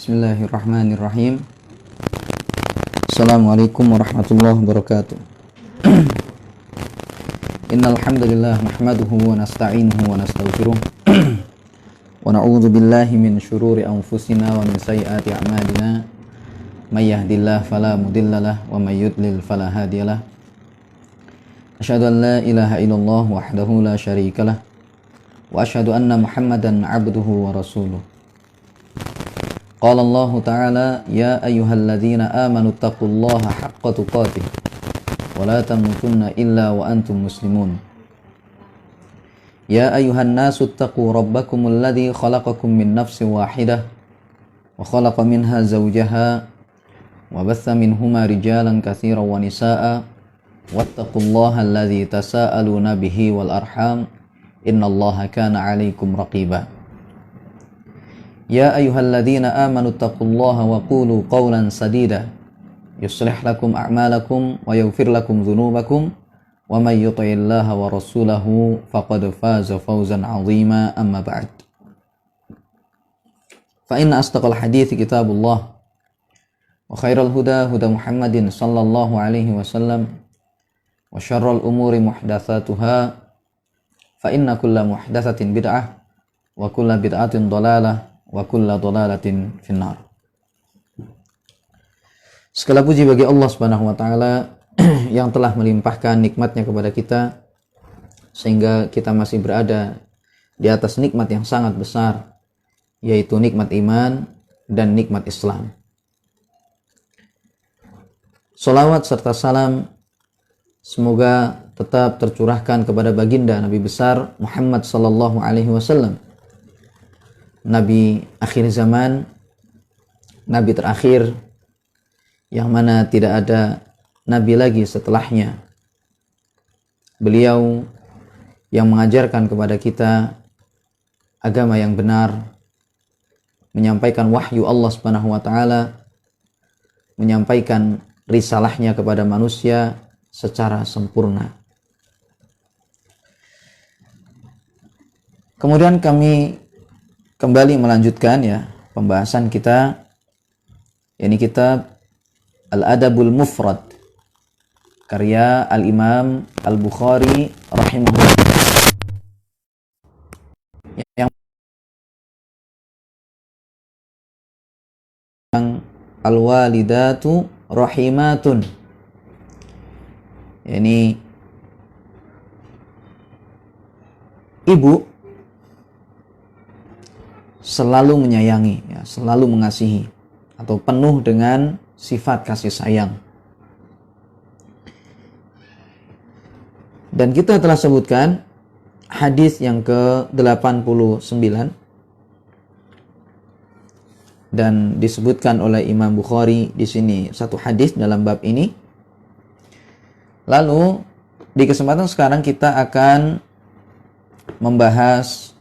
Bismillahirrahmanirrahim. Assalamualaikum warahmatullahi wabarakatuh. Innal hamdalillah nahmaduhu wa nasta'inuhu wa nastaghfiruh wa na'udzu billahi min syururi anfusina wa min sayyiati a'malina. May yahdihillahu fala mudhillalah wa may yudlil fala hadiyalah. Asyhadu an la ilaha illallah wahdahu la syarikalah wa asyhadu anna Muhammadan 'abduhu wa rasuluh. Qala Allah Ta'ala, ya ayyuhalladzina amanu taqullaha haqqa tuqatih wa la tamutunna illa wa antum muslimun. Ya ayyuhan nasu taqu rabbakumul ladzi khalaqakum min nafsin wahidah wa khalaqa minha zawjaha wa batha minhuma rijalan katsiran wa nisaa'a wattaqullaha alladzi tasaaluna bihi wal arham innallaha kana 'alaikum raqiba. Ya ayyuhalladzina amanu taqullaha wa qulu qawlan sadida yuslih lakum a'malakum wa yaghfir lakum dhunubakum wa may yuti'illaha wa rasulahu faqad faza fawzan 'azima amma ba'd. Fa inna asdaqal hadithi kitabullah wa khairal huda huda Muhammadin sallallahu alaihi wasallam wa syarrul umuri muhdatsatuha fa inna kulla muhdatsatin bid'ah wa kulla bid'atin dhalalah wa kulla dhalalatin finnar. Segala puji bagi Allah Subhanahu wa taala yang telah melimpahkan nikmatnya kepada kita sehingga kita masih berada di atas nikmat yang sangat besar, yaitu nikmat iman dan nikmat Islam. Salawat serta salam semoga tetap tercurahkan kepada baginda Nabi besar Muhammad sallallahu alaihi wasallam, Nabi akhir zaman, Nabi terakhir yang mana tidak ada Nabi lagi setelahnya. Beliau yang mengajarkan kepada kita agama yang benar, menyampaikan wahyu Allah Subhanahu wa taala, menyampaikan risalahnya kepada manusia secara sempurna. Kemudian kami kembali melanjutkan pembahasan kita, yakni kitab Al-Adabul Mufrad karya Al-Imam Al-Bukhari rahimahullah, yang al-walidatu rahimatun, yakni ibu selalu menyayangi, selalu mengasihi, atau penuh dengan sifat kasih sayang. Dan kita telah sebutkan hadis yang ke-89 dan disebutkan oleh Imam Bukhari di sini satu hadis dalam bab ini. Lalu di kesempatan sekarang kita akan membahas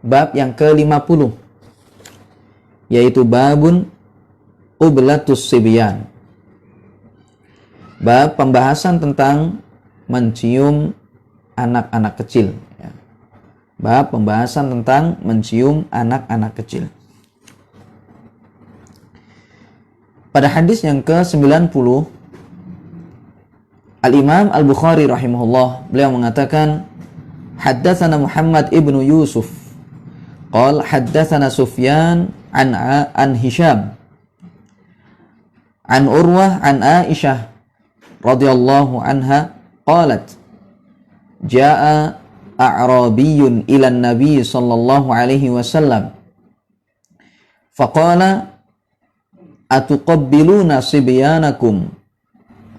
bab yang ke-50, yaitu babun ublatus sibyan, bab pembahasan tentang mencium anak-anak kecil, bab pembahasan tentang mencium anak-anak kecil. Pada hadis yang ke-90, Al-Imam Al-Bukhari rahimahullah, beliau mengatakan, haddatsana Muhammad ibnu Yusuf qala haddatsana Sufyan an Hisham an Urwah an Aisyah radhiyallahu anha qalat jaa a'rabiyyun ila an-nabi sallallahu alaihi wasallam faqala atuqabbiluna sibyanakum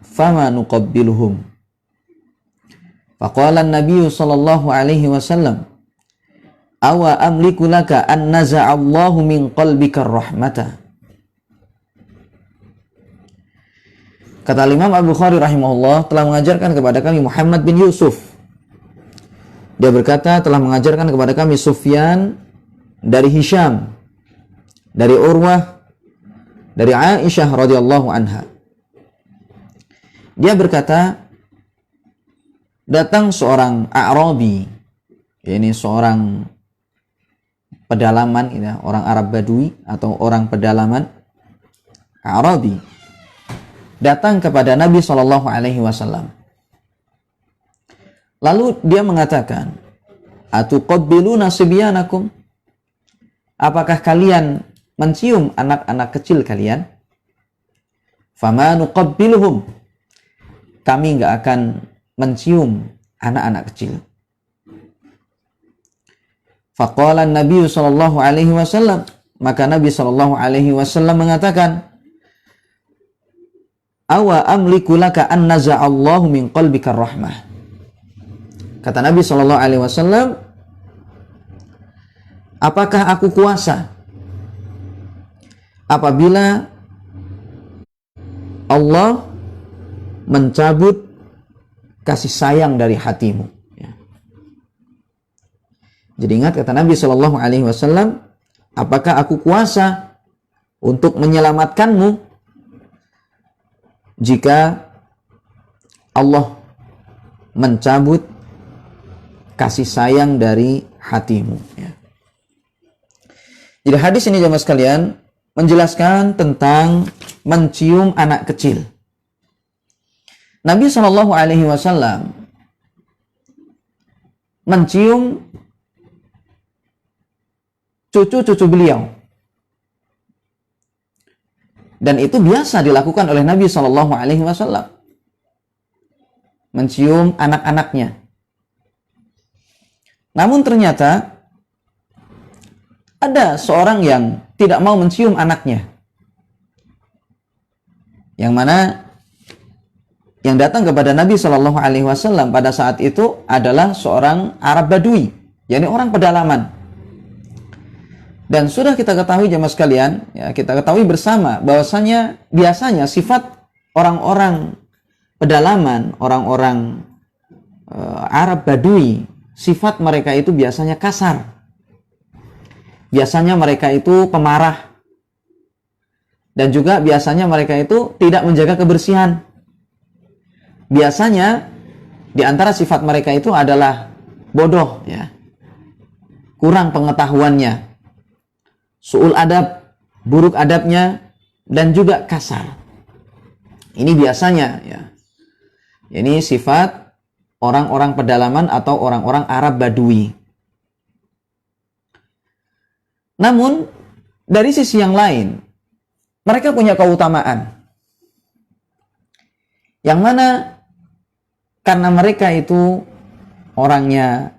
fama nuqabbiluhum faqala an-nabiy sallallahu alaihi wasallam awa amliku laka an naza'allahu min qalbika rahmata. Kata Imam Al-Bukhari rahimahullah, telah mengajarkan kepada kami Muhammad bin Yusuf. Dia berkata, telah mengajarkan kepada kami Sufyan dari Hisham, dari Urwah, dari Aisyah radhiyallahu anha. Dia berkata, datang seorang A'rabi, yakni seorang pedalaman, ya, orang Arab Badui atau orang pedalaman Arabi datang kepada Nabi Shallallahu Alaihi Wasallam. Lalu dia mengatakan, atuqabbiluna sibyanakum? Apakah kalian mencium anak-anak kecil kalian? Fama nuqabbiluhum. Kami enggak akan mencium anak-anak kecil. Faqala Nabi sallallahu alaihi wasallam, maka Nabi sallallahu alaihi wasallam mengatakan, awa amliku laka an naza'allahu min qalbika rahmah. Kata Nabi sallallahu alaihi wasallam, apakah aku kuasa apabila Allah mencabut kasih sayang dari hatimu? Ya. Jadi ingat kata Nabi Shallallahu Alaihi Wasallam, apakah aku kuasa untuk menyelamatkanmu jika Allah mencabut kasih sayang dari hatimu? Ya. Jadi hadis ini jemaah sekalian menjelaskan tentang mencium anak kecil. Nabi Shallallahu Alaihi Wasallam mencium cucu-cucu beliau, dan itu biasa dilakukan oleh Nabi Shallallahu Alaihi Wasallam, mencium anak-anaknya. Namun ternyata ada seorang yang tidak mau mencium anaknya, yang mana yang datang kepada Nabi Shallallahu Alaihi Wasallam pada saat itu adalah seorang Arab Badui, yakni orang pedalaman. Dan sudah kita ketahui jemaah sekalian, ya, kita ketahui bersama bahwasanya biasanya sifat orang-orang pedalaman, orang-orang Arab Badui, sifat mereka itu biasanya kasar. Biasanya mereka itu pemarah. Dan juga biasanya mereka itu tidak menjaga kebersihan. Biasanya di antara sifat mereka itu adalah bodoh, ya. Kurang pengetahuannya, su'ul adab, buruk adabnya, dan juga kasar. Ini biasanya, ya. Ini sifat orang-orang pedalaman atau orang-orang Arab Badui. Namun dari sisi yang lain, mereka punya keutamaan, yang mana karena mereka itu orangnya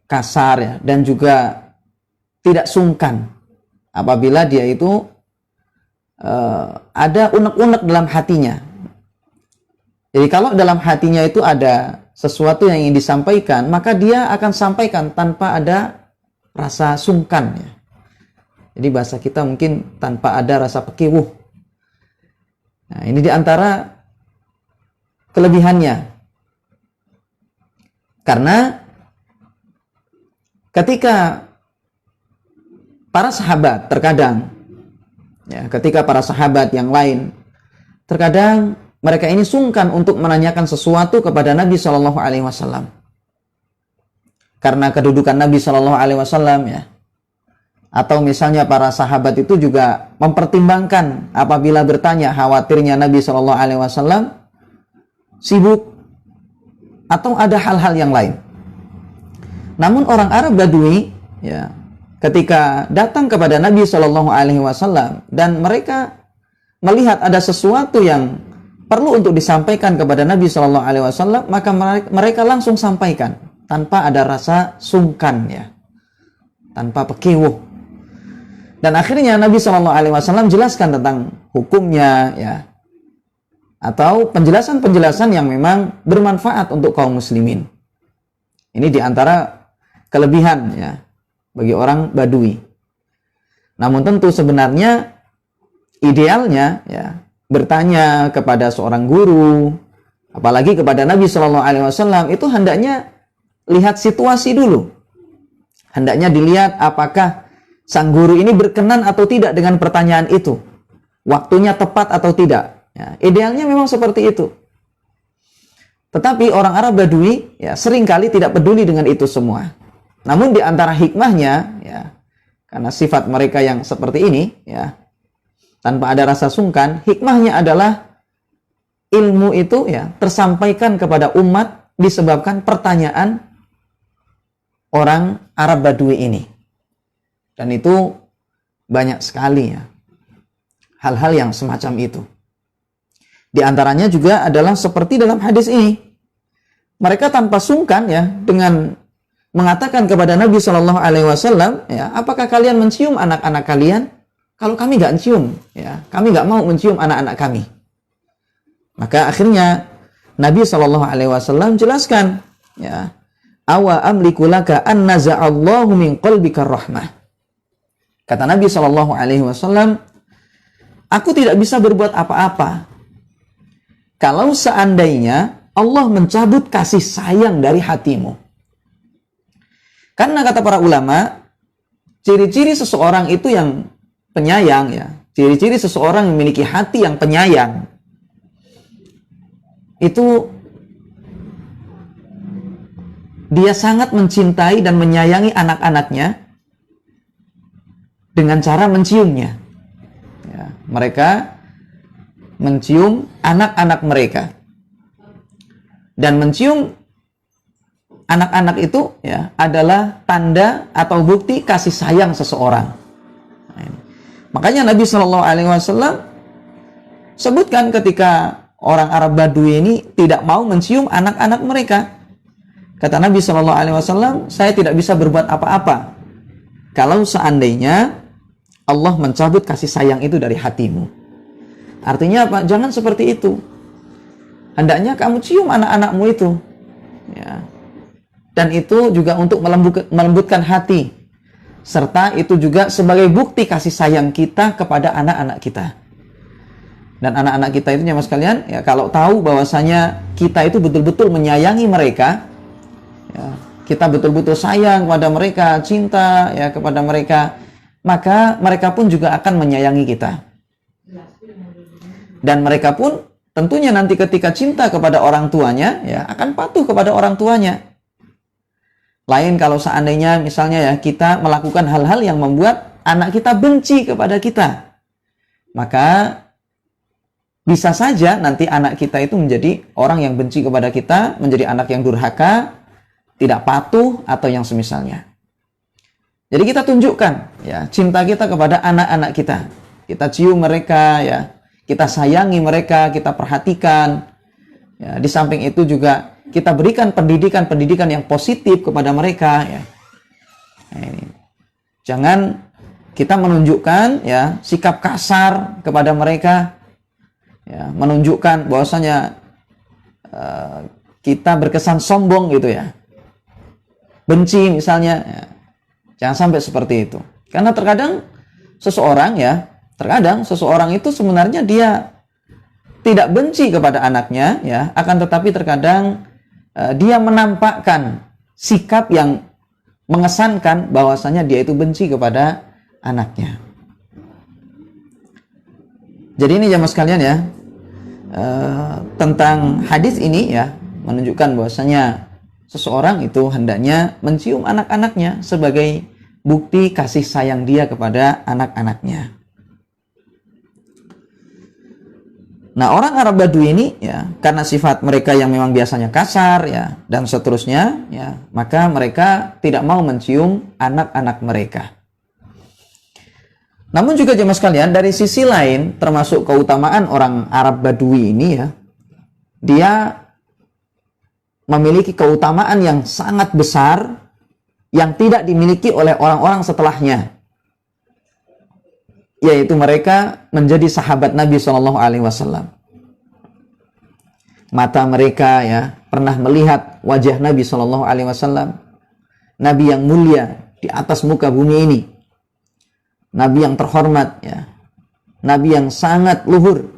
kasar, ya, dan juga tidak sungkan apabila dia itu ada unek-unek dalam hatinya. Jadi kalau dalam hatinya itu ada sesuatu yang ingin disampaikan, maka dia akan sampaikan tanpa ada rasa sungkan, ya. Jadi bahasa kita mungkin tanpa ada rasa pekiwuh. Nah, ini diantara kelebihannya. Karena ketika para sahabat terkadang, ya, ketika para sahabat yang lain terkadang mereka ini sungkan untuk menanyakan sesuatu kepada Nabi Shallallahu Alaihi Wasallam, karena kedudukan Nabi Shallallahu Alaihi Wasallam, ya. Atau misalnya para sahabat itu juga mempertimbangkan apabila bertanya, khawatirnya Nabi Shallallahu Alaihi Wasallam sibuk atau ada hal-hal yang lain. Namun orang Arab Badui, ya, ketika datang kepada Nabi Shallallahu Alaihi Wasallam dan mereka melihat ada sesuatu yang perlu untuk disampaikan kepada Nabi Shallallahu Alaihi Wasallam, maka mereka langsung sampaikan tanpa ada rasa sungkan, ya, tanpa pekiwuh. Dan akhirnya Nabi Shallallahu Alaihi Wasallam jelaskan tentang hukumnya, ya, atau penjelasan-penjelasan yang memang bermanfaat untuk kaum muslimin. Ini diantara kelebihan, ya, bagi orang Badui. Namun tentu sebenarnya idealnya, ya, bertanya kepada seorang guru, apalagi kepada Nabi Shallallahu Alaihi Wasallam, itu hendaknya lihat situasi dulu. Hendaknya dilihat apakah sang guru ini berkenan atau tidak dengan pertanyaan itu, waktunya tepat atau tidak. Ya, idealnya memang seperti itu. Tetapi orang Arab Badui, ya, seringkali tidak peduli dengan itu semua. Namun di antara hikmahnya, ya, Karena sifat mereka yang seperti ini, ya, tanpa ada rasa sungkan, hikmahnya adalah ilmu itu ya tersampaikan kepada umat disebabkan pertanyaan orang Arab Badui ini. Dan itu banyak sekali ya hal-hal yang semacam itu. Di antaranya juga adalah seperti dalam hadis ini. Mereka tanpa sungkan ya dengan mengatakan kepada Nabi Shallallahu Alaihi Wasallam, ya, apakah kalian mencium anak-anak kalian? Kalau kami nggak mencium, ya, kami nggak mau mencium anak-anak kami. Maka akhirnya Nabi Shallallahu Alaihi Wasallam jelaskan, ya, awa amliku laka an naza'allahu min qalbika rahmah. Kata Nabi Shallallahu Alaihi Wasallam, aku tidak bisa berbuat apa-apa kalau seandainya Allah mencabut kasih sayang dari hatimu. Karena kata para ulama, ciri-ciri seseorang itu yang penyayang, ya, ciri-ciri seseorang yang memiliki hati yang penyayang, itu dia sangat mencintai dan menyayangi anak-anaknya dengan cara menciumnya. Ya, mereka mencium anak-anak mereka. Dan mencium anak-anak itu ya adalah tanda atau bukti kasih sayang seseorang. Makanya Nabi Shallallahu Alaihi Wasallam sebutkan ketika orang Arab Badui ini tidak mau mencium anak-anak mereka. Kata Nabi Shallallahu Alaihi Wasallam, saya tidak bisa berbuat apa-apa kalau seandainya Allah mencabut kasih sayang itu dari hatimu. Artinya apa? Jangan seperti itu. Hendaknya kamu cium anak-anakmu itu. Ya. Dan itu juga untuk melembutkan hati. Serta itu juga sebagai bukti kasih sayang kita kepada anak-anak kita. Dan anak-anak kita itu, mas kalian, ya, kalau tahu bahwasanya kita itu betul-betul menyayangi mereka, ya, kita betul-betul sayang kepada mereka, cinta ya kepada mereka, maka mereka pun juga akan menyayangi kita. Dan mereka pun tentunya nanti ketika cinta kepada orang tuanya, ya, akan patuh kepada orang tuanya. Lain kalau seandainya misalnya ya kita melakukan hal-hal yang membuat anak kita benci kepada kita, maka bisa saja nanti anak kita itu menjadi orang yang benci kepada kita, menjadi anak yang durhaka, tidak patuh, atau yang semisalnya. Jadi kita tunjukkan ya cinta kita kepada anak-anak kita. Kita cium mereka, ya, kita sayangi mereka, kita perhatikan. Ya, di samping itu juga kita berikan pendidikan-pendidikan yang positif kepada mereka. Ya. Nah, ini. Jangan kita menunjukkan ya sikap kasar kepada mereka. Ya, menunjukkan bahwasanya kita berkesan sombong gitu ya, benci misalnya, ya. Jangan sampai seperti itu. Karena terkadang seseorang itu sebenarnya dia tidak benci kepada anaknya, ya, akan tetapi terkadang dia menampakkan sikap yang mengesankan bahwasanya dia itu benci kepada anaknya. Jadi ini jamaah sekalian ya, tentang hadis ini ya menunjukkan bahwasanya seseorang itu hendaknya mencium anak-anaknya sebagai bukti kasih sayang dia kepada anak-anaknya. Nah, orang Arab Badui ini ya karena sifat mereka yang memang biasanya kasar ya dan seterusnya ya, maka mereka tidak mau mencium anak-anak mereka. Namun juga jemaah sekalian, dari sisi lain termasuk keutamaan orang Arab Badui ini ya, dia memiliki keutamaan yang sangat besar yang tidak dimiliki oleh orang-orang setelahnya, yaitu mereka menjadi sahabat Nabi SAW. Mata mereka ya pernah melihat wajah Nabi SAW, Nabi yang mulia di atas muka bumi ini, Nabi yang terhormat ya, Nabi yang sangat luhur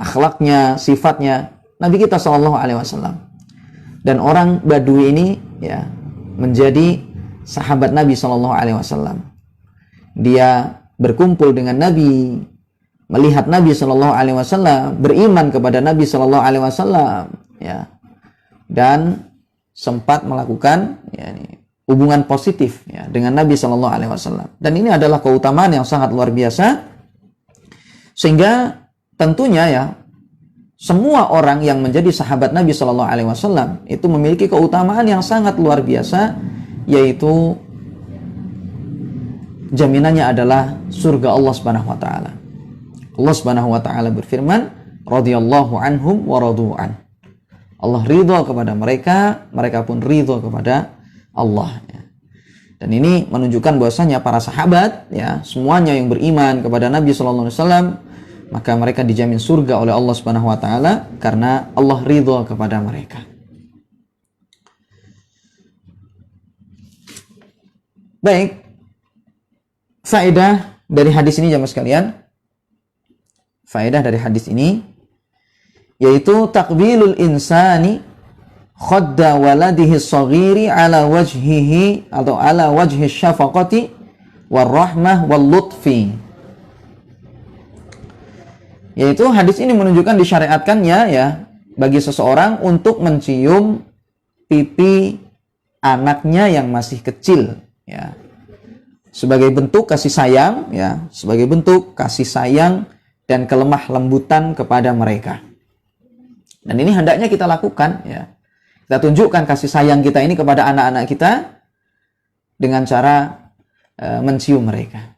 akhlaknya, sifatnya, Nabi kita SAW. Dan orang Badui ini ya menjadi sahabat Nabi SAW. Dia berkumpul dengan Nabi, melihat Nabi SAW, beriman kepada Nabi SAW, ya, dan sempat melakukan ya, hubungan positif ya dengan Nabi Shallallahu Alaihi Wasallam. Dan ini adalah keutamaan yang sangat luar biasa, sehingga tentunya ya semua orang yang menjadi sahabat Nabi Shallallahu Alaihi Wasallam itu memiliki keutamaan yang sangat luar biasa, yaitu jaminannya adalah surga Allah Subhanahu Wa Taala. Allah Subhanahu Wa Taala berfirman, radhiyallahu anhum wa radu'an. Allah ridho kepada mereka, mereka pun ridho kepada Allah. Dan ini menunjukkan bahwasanya para sahabat, ya, semuanya yang beriman kepada Nabi Sallallahu Alaihi Wasallam, maka mereka dijamin surga oleh Allah Subhanahu Wa Taala karena Allah ridho kepada mereka. Baik, faedah dari hadis ini jamaah sekalian. Faedah dari hadis ini yaitu takbilul insani khadda waladihi shaghiri ala wajhihi atau ala wajhi syafaqati warahmah wal lutfi. Yaitu hadis ini menunjukkan disyariatkannya ya bagi seseorang untuk mencium pipi anaknya yang masih kecil ya. Sebagai bentuk kasih sayang ya, sebagai bentuk kasih sayang dan kelemah lembutan kepada mereka. Dan ini hendaknya kita lakukan ya. Kita tunjukkan kasih sayang kita ini kepada anak-anak kita dengan cara mencium mereka.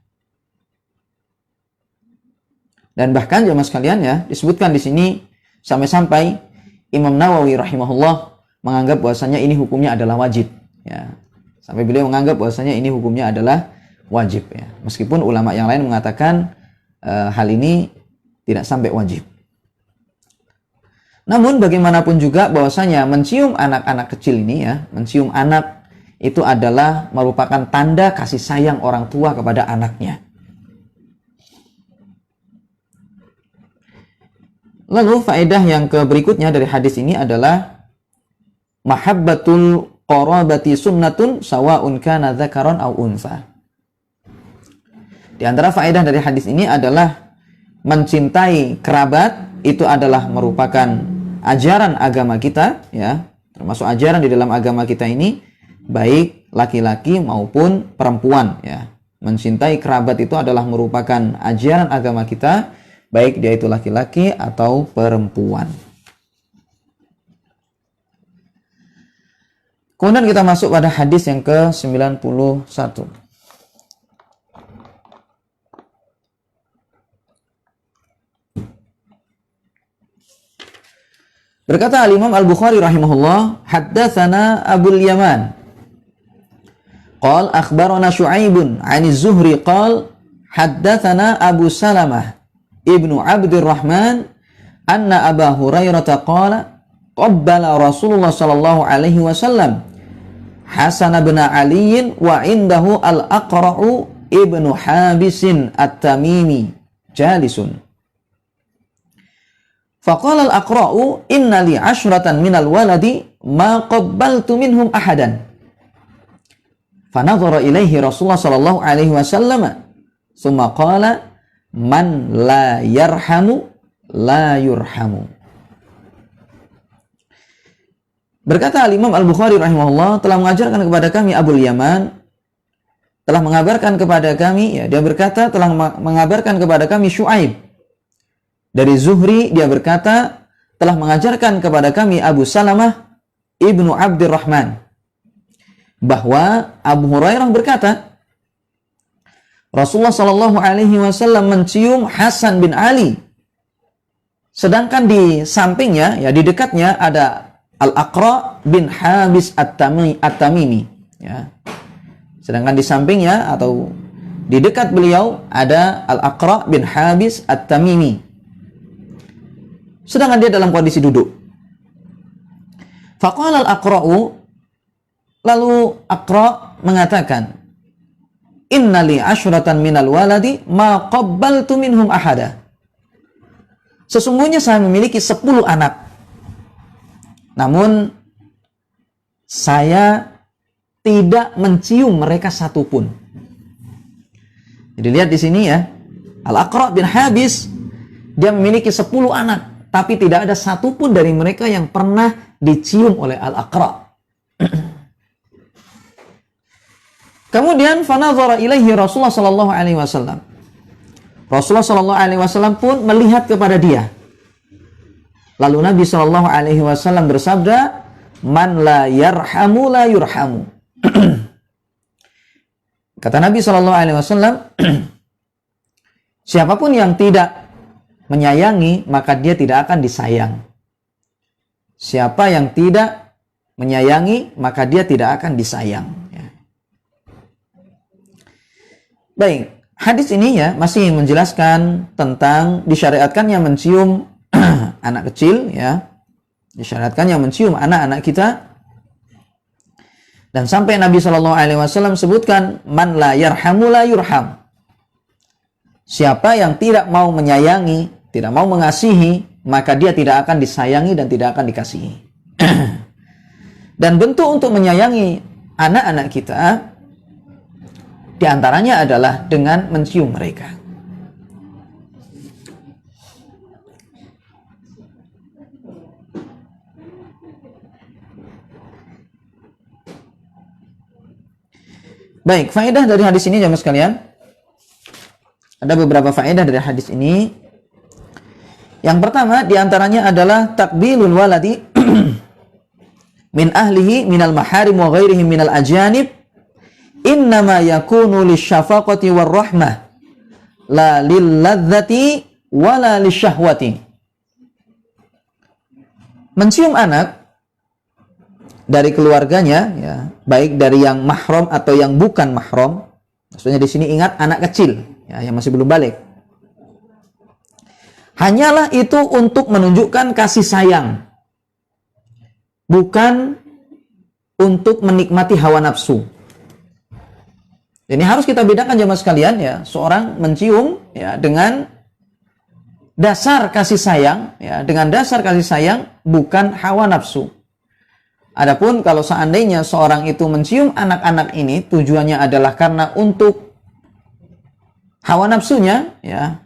Dan bahkan jemaah sekalian ya, disebutkan di sini sampai-sampai Imam Nawawi rahimahullah menganggap bahwasanya ini hukumnya adalah wajib ya. Sampai beliau menganggap bahwasanya ini hukumnya adalah wajib ya. Meskipun ulama yang lain mengatakan hal ini tidak sampai wajib. Namun bagaimanapun juga bahwasanya mencium anak-anak kecil ini ya, mencium anak itu adalah merupakan tanda kasih sayang orang tua kepada anaknya. Lalu faedah yang berikutnya dari hadis ini adalah mahabbatul qarabati sunnatun sawa'un kana dzakaran aw unsa. Di antara faedah dari hadis ini adalah mencintai kerabat itu adalah merupakan ajaran agama kita ya, termasuk ajaran di dalam agama kita ini baik laki-laki maupun perempuan ya. Mencintai kerabat itu adalah merupakan ajaran agama kita baik dia itu laki-laki atau perempuan. Kemudian kita masuk pada hadis yang ke-91. Berkata Al-Imam Al-Bukhari rahimahullah, haddatsana Abul Yaman. Qal akhbarana Syu'aibun 'ani Az-Zuhri qal haddatsana Abu Salamah ibnu Abdurrahman anna Aba Hurairah qala qabbala Rasulullah sallallahu alaihi wasallam Hasan bin Ali wa indahu Al-Aqra'u ibnu Habisin At-Tamimi jalisun. Faqala al-Aqra'u inna li 'ashratan minal waladi ma qabbaltu minhum ahadan. Fanadhara ilaihi Rasulullah sallallahu alaihi wasallam thumma qala man la yarhamu la yurhamu. Berkata Al-Imam Al-Bukhari rahimahullah telah mengajarkan kepada kami Abul Yaman, telah mengabarkan kepada kami ya, dia berkata telah mengabarkan kepada kami Syu'aib dari Zuhri, dia berkata telah mengajarkan kepada kami Abu Salamah ibnu Abdurrahman bahwa Abu Hurairah berkata Rasulullah Shallallahu Alaihi Wasallam mencium Hasan bin Ali, sedangkan di sampingnya ya di dekatnya ada Al-Aqra bin Habis At-Tamimi ya. Sedangkan di sampingnya atau di dekat beliau ada Al-Aqra bin Habis At-Tamimi. Sedangkan dia dalam kondisi duduk. Faqala al-Aqra'u, lalu Aqra mengatakan, inna li 'ashratan minal waladi ma qabbaltu minhum ahada. Sesungguhnya saya memiliki 10 anak. Namun saya tidak mencium mereka satupun. Jadi lihat di sini ya, Al-Aqra bin Habis dia memiliki 10 anak. Tapi tidak ada satupun dari mereka yang pernah dicium oleh Al-Aqra. Kemudian fanadhara ilaihi Rasulullah sallallahu alaihi wasallam. Rasulullah sallallahu alaihi wasallam pun melihat kepada dia. Lalu Nabi sallallahu alaihi wasallam bersabda, "Man la yarhamu la yurhamu." Kata Nabi sallallahu alaihi wasallam, siapapun yang tidak menyayangi, maka dia tidak akan disayang. Siapa yang tidak menyayangi, maka dia tidak akan disayang. Ya. Baik, hadis ini ya masih menjelaskan tentang disyariatkannya mencium anak kecil, ya. Disyariatkannya mencium anak-anak kita. Dan sampai Nabi Shallallahu Alaihi Wasallam sebutkan, man la yarhamu la yurham. Siapa yang tidak mau menyayangi, tidak mau mengasihi, maka dia tidak akan disayangi dan tidak akan dikasihi. Dan bentuk untuk menyayangi anak-anak kita, diantaranya adalah dengan mencium mereka. Baik, faedah dari hadis ini jemaah sekalian. Ada beberapa faedah dari hadis ini. Yang pertama diantaranya adalah takbilul waladi min ahlihi minal maharim wa ghairihim minal ajanib innama yakunu lisyafaqati warrahmah la lilladzati wala lisyahwati. Mencium anak dari keluarganya, ya, baik dari yang mahram atau yang bukan mahram. Maksudnya di sini ingat anak kecil, ya, yang masih belum balik. Hanyalah itu untuk menunjukkan kasih sayang, bukan untuk menikmati hawa nafsu. Ini harus kita bedakan jemaah sekalian, ya. Seorang mencium, ya, dengan dasar kasih sayang, ya, dengan dasar kasih sayang, bukan hawa nafsu. Adapun kalau seandainya seorang itu mencium anak-anak ini tujuannya adalah karena untuk hawa nafsunya, ya,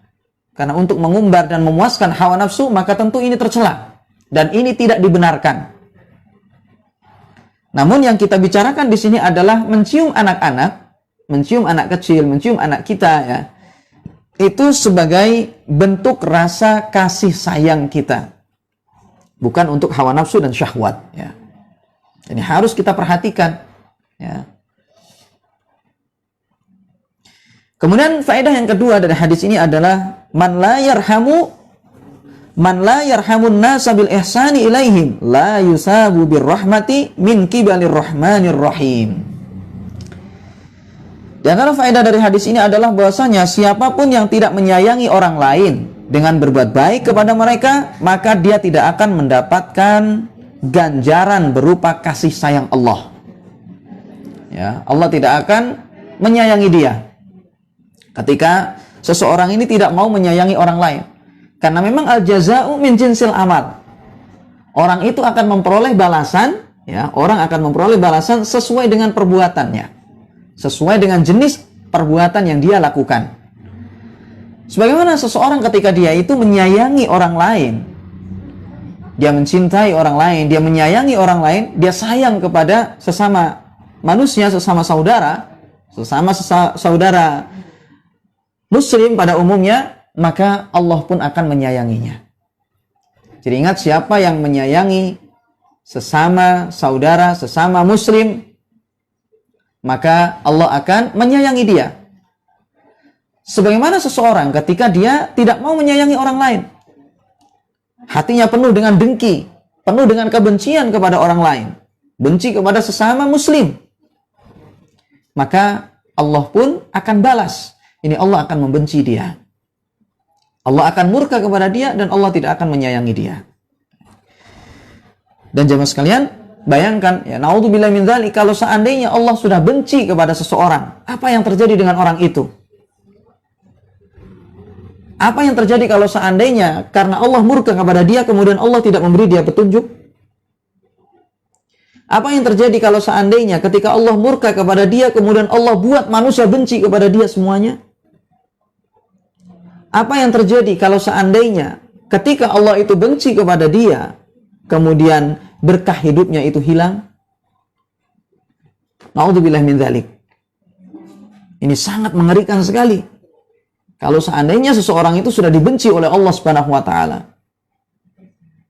karena untuk mengumbar dan memuaskan hawa nafsu, maka tentu ini tercela dan ini tidak dibenarkan. Namun yang kita bicarakan di sini adalah mencium anak-anak, mencium anak kecil, mencium anak kita, ya, itu sebagai bentuk rasa kasih sayang kita, bukan untuk hawa nafsu dan syahwat, ya. Ini harus kita perhatikan, ya. Kemudian faedah yang kedua dari hadis ini adalah man la yarhamun nasa bil ihsani ilaihim la yusabu birrahmati min kibalir rahmanir rahim. Di antara faedah dari hadis ini adalah bahwasanya siapapun yang tidak menyayangi orang lain dengan berbuat baik kepada mereka, maka dia tidak akan mendapatkan ganjaran berupa kasih sayang Allah. Ya, Allah tidak akan menyayangi dia ketika seseorang ini tidak mau menyayangi orang lain. Karena memang al-jaza'u min jinsil amal. Orang itu akan memperoleh balasan, ya, orang akan memperoleh balasan sesuai dengan perbuatannya, sesuai dengan jenis perbuatan yang dia lakukan. Sebagaimana seseorang ketika dia itu menyayangi orang lain, dia mencintai orang lain, dia menyayangi orang lain, dia sayang kepada sesama manusia, sesama saudara muslim pada umumnya, maka Allah pun akan menyayanginya. Jadi ingat, siapa yang menyayangi sesama saudara, sesama muslim, maka Allah akan menyayangi dia. Sebagaimana seseorang ketika dia tidak mau menyayangi orang lain, hatinya penuh dengan dengki, penuh dengan kebencian kepada orang lain, benci kepada sesama muslim, maka Allah pun akan balas. Ini Allah akan membenci dia. Allah akan murka kepada dia dan Allah tidak akan menyayangi dia. Dan jemaah sekalian, bayangkan, ya, naudzubillah min dzalik, kalau seandainya Allah sudah benci kepada seseorang, apa yang terjadi dengan orang itu? Apa yang terjadi kalau seandainya karena Allah murka kepada dia, kemudian Allah tidak memberi dia petunjuk? Apa yang terjadi kalau seandainya ketika Allah murka kepada dia, kemudian Allah buat manusia benci kepada dia semuanya? Apa yang terjadi kalau seandainya ketika Allah itu benci kepada dia, kemudian berkah hidupnya itu hilang? Naudzubillah min dzalik. Ini sangat mengerikan sekali. Kalau seandainya seseorang itu sudah dibenci oleh Allah Subhanahu wa taala,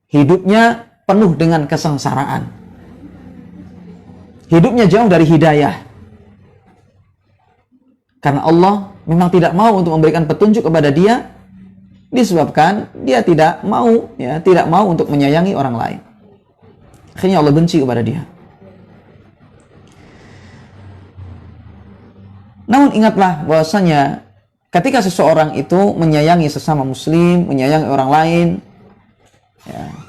hidupnya penuh dengan kesengsaraan. Hidupnya jauh dari hidayah. Karena Allah memang tidak mau untuk memberikan petunjuk kepada dia, disebabkan dia tidak mau untuk menyayangi orang lain. Akhirnya Allah benci kepada dia. Namun ingatlah bahwasanya ketika seseorang itu menyayangi sesama muslim, menyayangi orang lain,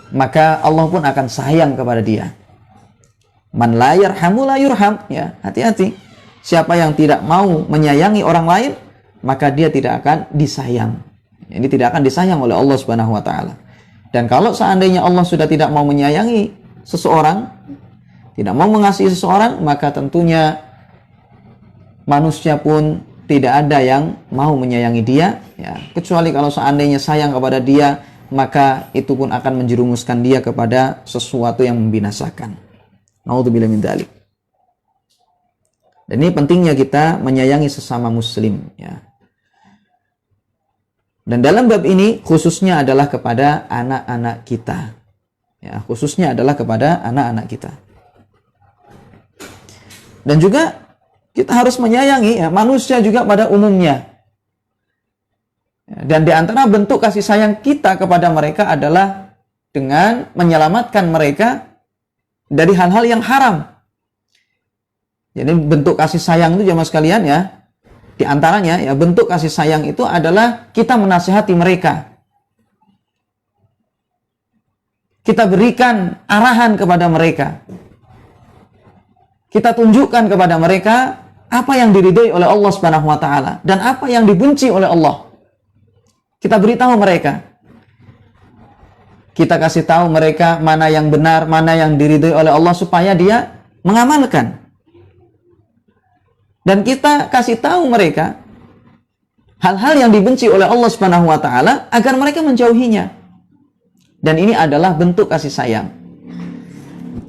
maka Allah pun akan sayang kepada dia. Man la yarhamu la yurham. Hati-hati. Siapa yang tidak mau menyayangi orang lain, maka dia tidak akan disayang. Ini tidak akan disayang oleh Allah Subhanahu wa taala. Dan kalau seandainya Allah sudah tidak mau menyayangi seseorang, tidak mau mengasihi seseorang, maka tentunya manusia pun tidak ada yang mau menyayangi dia, kecuali kalau seandainya sayang kepada dia, maka itu pun akan menjerumuskan dia kepada sesuatu yang membinasakan. Naudzubillah min dzalik. Dan ini pentingnya kita menyayangi sesama muslim, Dan dalam bab ini khususnya adalah kepada anak-anak kita. Khususnya adalah kepada anak-anak kita. Dan juga kita harus menyayangi manusia juga pada umumnya. Dan di antara bentuk kasih sayang kita kepada mereka adalah dengan menyelamatkan mereka dari hal-hal yang haram. Jadi bentuk kasih sayang itu jemaah sekalian di antaranya bentuk kasih sayang itu adalah kita menasihati mereka. Kita berikan arahan kepada mereka. Kita tunjukkan kepada mereka apa yang diridhai oleh Allah Subhanahu wa taala dan apa yang dibenci oleh Allah. Kita beritahu mereka. Kita kasih tahu mereka mana yang benar, mana yang diridhai oleh Allah supaya dia mengamalkan. Dan kita kasih tahu mereka hal-hal yang dibenci oleh Allah Subhanahu wa taala agar mereka menjauhinya. Dan ini adalah bentuk kasih sayang.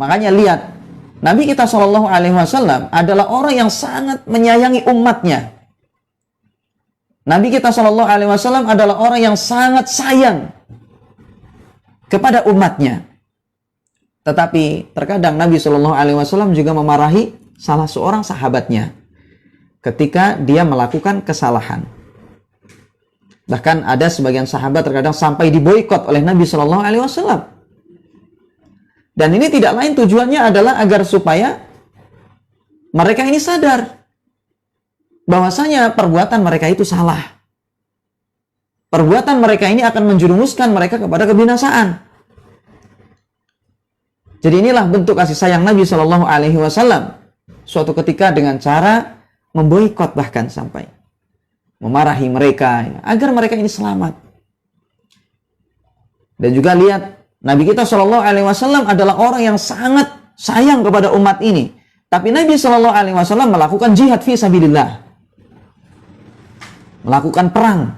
Makanya lihat, Nabi kita Shallallahu alaihi wasallam adalah orang yang sangat menyayangi umatnya. Nabi kita Shallallahu alaihi wasallam adalah orang yang sangat sayang kepada umatnya. Tetapi terkadang Nabi Shallallahu alaihi wasallam juga memarahi salah seorang sahabatnya ketika dia melakukan kesalahan. Bahkan ada sebagian sahabat terkadang sampai diboikot oleh Nabi Shallallahu alaihi wasallam. Dan ini tidak lain tujuannya adalah agar supaya mereka ini sadar bahwasanya perbuatan mereka itu salah. Perbuatan mereka ini akan menjerumuskan mereka kepada kebinasaan. Jadi inilah bentuk kasih sayang Nabi Shallallahu alaihi wasallam suatu ketika dengan cara memboikot, bahkan sampai memarahi mereka agar mereka ini selamat. Dan juga lihat, Nabi kita Shallallahu alaihi wasallam adalah orang yang sangat sayang kepada umat ini. Tapi Nabi Shallallahu alaihi wasallam melakukan jihad fi sabilillah, melakukan perang,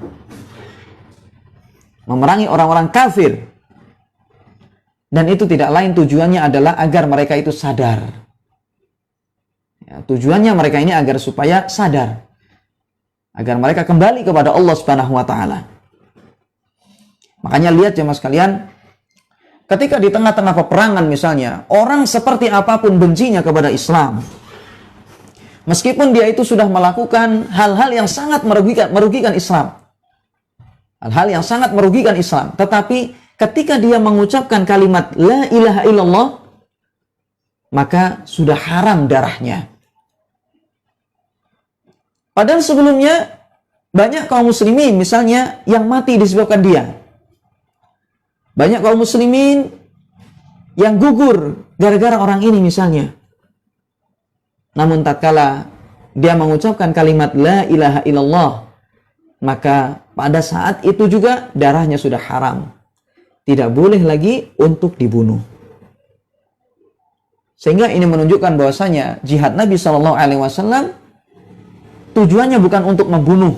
memerangi orang-orang kafir. Dan itu tidak lain tujuannya adalah agar mereka itu sadar. Tujuannya mereka ini agar supaya sadar, agar mereka kembali kepada Allah Subhanahu wa taala. Makanya lihat jemaah sekalian, ketika di tengah-tengah peperangan misalnya, orang seperti apapun bencinya kepada Islam, meskipun dia itu sudah melakukan hal-hal yang sangat merugikan Islam, hal-hal yang sangat merugikan Islam, tetapi ketika dia mengucapkan kalimat la ilaha illallah, maka sudah haram darahnya. Padahal sebelumnya banyak kaum muslimin misalnya yang mati disebabkan dia. Banyak kaum muslimin yang gugur gara-gara orang ini misalnya. Namun tatkala dia mengucapkan kalimat la ilaha illallah, maka pada saat itu juga darahnya sudah haram. Tidak boleh lagi untuk dibunuh. Sehingga ini menunjukkan bahwasanya jihad Nabi Shallallahu alaihi wasallam tujuannya bukan untuk membunuh,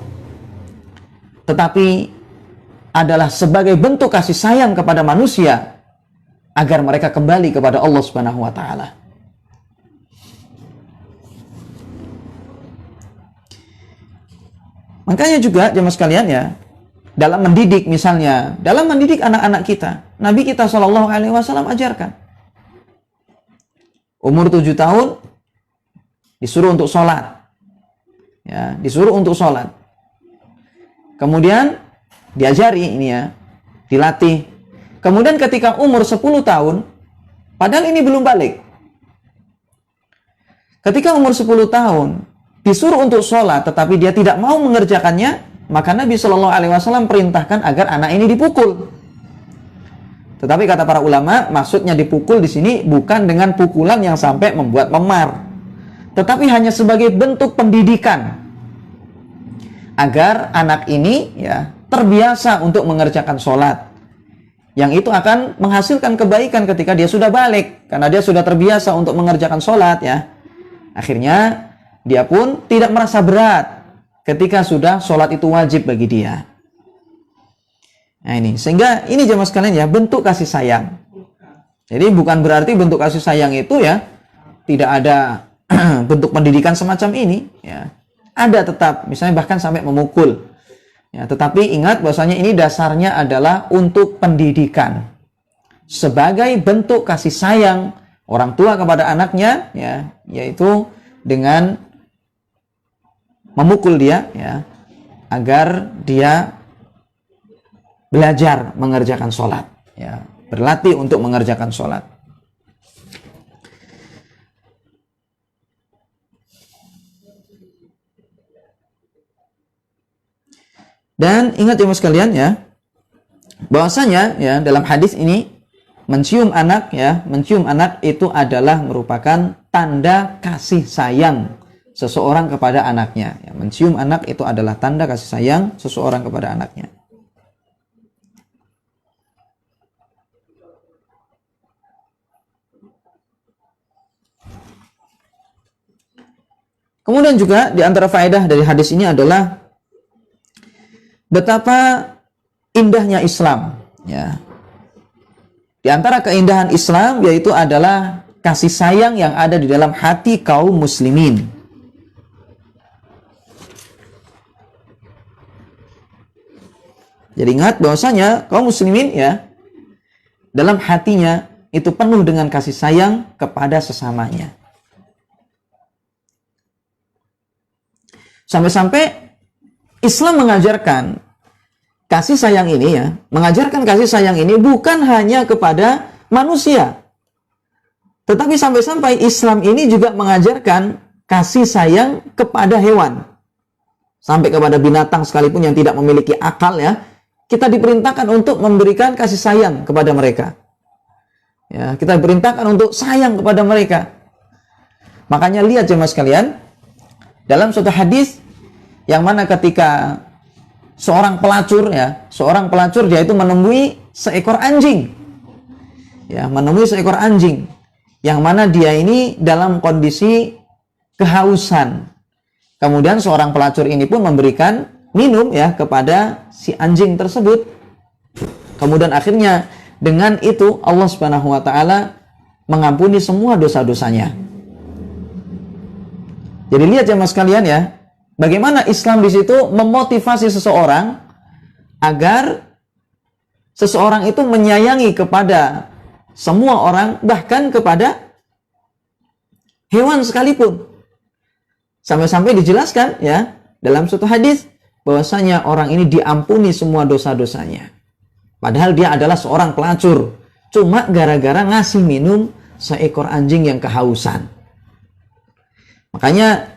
tetapi adalah sebagai bentuk kasih sayang kepada manusia agar mereka kembali kepada Allah Subhanahu wa taala. Makanya juga jemaah sekalian ya, dalam mendidik misalnya, dalam mendidik anak-anak kita, Nabi kita Shallallahu Alaihi Wasallam ajarkan. Umur 7 tahun disuruh untuk sholat, ya, disuruh untuk sholat. Kemudian diajari ini ya, dilatih. Kemudian ketika umur 10 tahun, padahal ini belum balik. Ketika umur 10 tahun disuruh untuk sholat, tetapi dia tidak mau mengerjakannya, maka Nabi Shallallahu Alaihi Wasallam perintahkan agar anak ini dipukul. Tetapi kata para ulama, maksudnya dipukul di sini bukan dengan pukulan yang sampai membuat memar, tetapi hanya sebagai bentuk pendidikan agar anak ini ya terbiasa untuk mengerjakan sholat, yang itu akan menghasilkan kebaikan ketika dia sudah balik, karena dia sudah terbiasa untuk mengerjakan sholat ya. Akhirnya dia pun tidak merasa berat ketika sudah sholat itu wajib bagi dia. Nah ini, sehingga ini jemaah sekalian ya, bentuk kasih sayang. Jadi bukan berarti bentuk kasih sayang itu ya tidak ada bentuk pendidikan semacam ini ya. Ada tetap, misalnya bahkan sampai memukul. Ya, tetapi ingat bahwasanya ini dasarnya adalah untuk pendidikan. Sebagai bentuk kasih sayang orang tua kepada anaknya ya, yaitu dengan memukul dia ya, agar dia belajar mengerjakan sholat ya, berlatih untuk mengerjakan sholat. Dan ingat ya sekalian ya, bahwasanya ya dalam hadis ini mencium anak ya, mencium anak itu adalah merupakan tanda kasih sayang seseorang kepada anaknya ya. Mencium anak itu adalah tanda kasih sayang seseorang kepada anaknya. Kemudian juga di antara faedah dari hadis ini adalah betapa indahnya Islam ya. Di antara keindahan Islam yaitu adalah kasih sayang yang ada di dalam hati kaum muslimin. Jadi ingat bahwasanya kaum muslimin ya, dalam hatinya itu penuh dengan kasih sayang kepada sesamanya. Sampai-sampai Islam mengajarkan kasih sayang ini ya, mengajarkan kasih sayang ini bukan hanya kepada manusia, tetapi sampai-sampai Islam ini juga mengajarkan kasih sayang kepada hewan, sampai kepada binatang sekalipun yang tidak memiliki akal ya, kita diperintahkan untuk memberikan kasih sayang kepada mereka. Ya, kita diperintahkan untuk sayang kepada mereka. Makanya lihat jemaah sekalian, dalam suatu hadis yang mana ketika seorang pelacur dia itu menemui seekor anjing. Ya, menemui seekor anjing yang mana dia ini dalam kondisi kehausan. Kemudian seorang pelacur ini pun memberikan minum ya kepada si anjing tersebut. Kemudian akhirnya dengan itu Allah Subhanahu wa taala mengampuni semua dosa-dosanya. Jadi lihat jemaah sekalian ya, bagaimana Islam di situ memotivasi seseorang agar seseorang itu menyayangi kepada semua orang, bahkan kepada hewan sekalipun. Sampai-sampai dijelaskan ya dalam suatu hadis bahwasanya orang ini diampuni semua dosa-dosanya. Padahal dia adalah seorang pelacur, cuma gara-gara ngasih minum seekor anjing yang kehausan. Makanya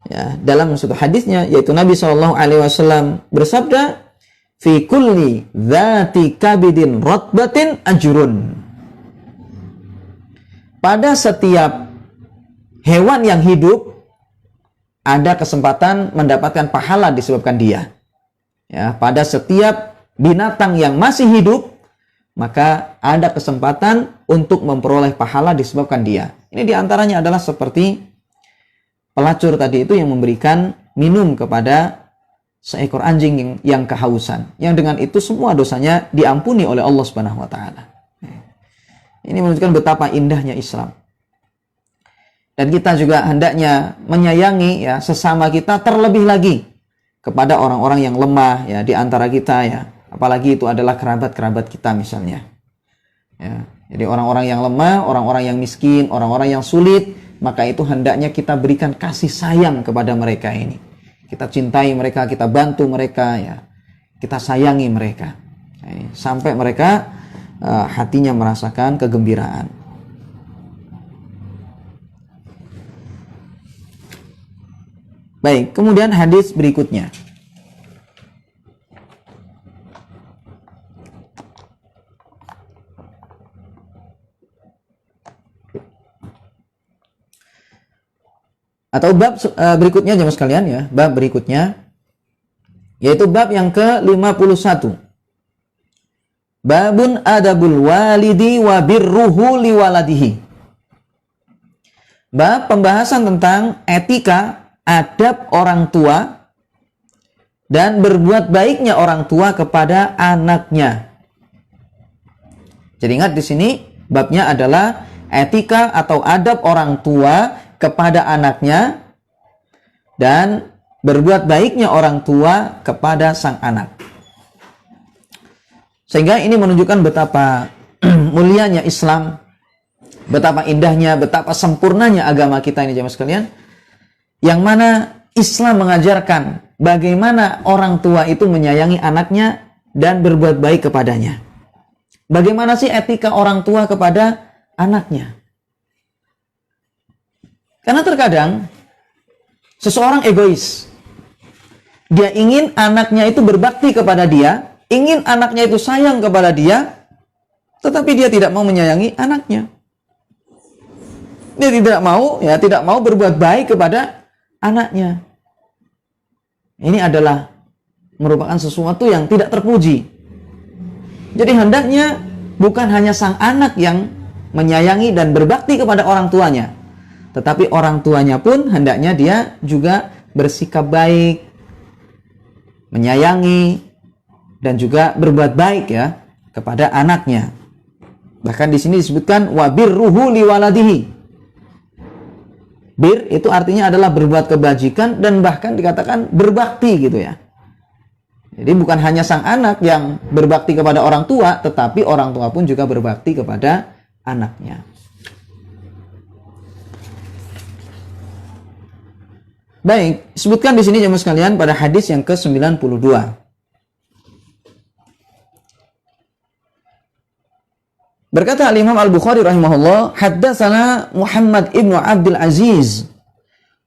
ya, dalam suatu hadisnya yaitu Nabi SAW bersabda, fi kulli dzati kabidin rotbatin ajrun. Pada setiap hewan yang hidup ada kesempatan mendapatkan pahala disebabkan dia. Ya, pada setiap binatang yang masih hidup maka ada kesempatan untuk memperoleh pahala disebabkan dia. Ini diantaranya adalah seperti pelacur tadi itu yang memberikan minum kepada seekor anjing yang kehausan, yang dengan itu semua dosanya diampuni oleh Allah Subhanahu wa taala. Ini menunjukkan betapa indahnya Islam. Dan kita juga hendaknya menyayangi ya sesama kita terlebih lagi kepada orang-orang yang lemah ya di antara kita ya, apalagi itu adalah kerabat-kerabat kita misalnya. Ya, jadi orang-orang yang lemah, orang-orang yang miskin, orang-orang yang sulit, maka itu hendaknya kita berikan kasih sayang kepada mereka ini. Kita cintai mereka, kita bantu mereka ya. Kita sayangi mereka. Ya, sampai mereka hatinya merasakan kegembiraan. Baik, kemudian hadis berikutnya. Atau bab berikutnya jemaah sekalian ya, bab berikutnya yaitu bab yang ke-51. Babun adabul walidi wa birruhu liwaladihi. Bab pembahasan tentang etika adab orang tua dan berbuat baiknya orang tua kepada anaknya. Jadi ingat di sini babnya adalah etika atau adab orang tua kepada anaknya dan berbuat baiknya orang tua kepada sang anak. Sehingga ini menunjukkan betapa mulianya Islam, betapa indahnya, betapa sempurnanya agama kita ini jemaah sekalian, yang mana Islam mengajarkan bagaimana orang tua itu menyayangi anaknya dan berbuat baik kepadanya. Bagaimana sih etika orang tua kepada anaknya? Karena terkadang seseorang egois. Dia ingin anaknya itu berbakti kepada dia, ingin anaknya itu sayang kepada dia, tetapi dia tidak mau menyayangi anaknya. Dia tidak mau berbuat baik kepada anaknya. Ini adalah merupakan sesuatu yang tidak terpuji. Jadi hendaknya bukan hanya sang anak yang menyayangi dan berbakti kepada orang tuanya, tetapi orang tuanya pun hendaknya dia juga bersikap baik, menyayangi, dan juga berbuat baik ya kepada anaknya. Bahkan di sini disebutkan wabirruhu liwaladihi. Bir itu artinya adalah berbuat kebajikan dan bahkan dikatakan berbakti gitu ya. Jadi bukan hanya sang anak yang berbakti kepada orang tua, tetapi orang tua pun juga berbakti kepada anaknya. Baik, sebutkan di sini jemaah sekalian pada hadis yang ke-92. Berkata Al-Imam Al-Bukhari rahimahullah, haddatsana Muhammad ibnu Abdul Aziz.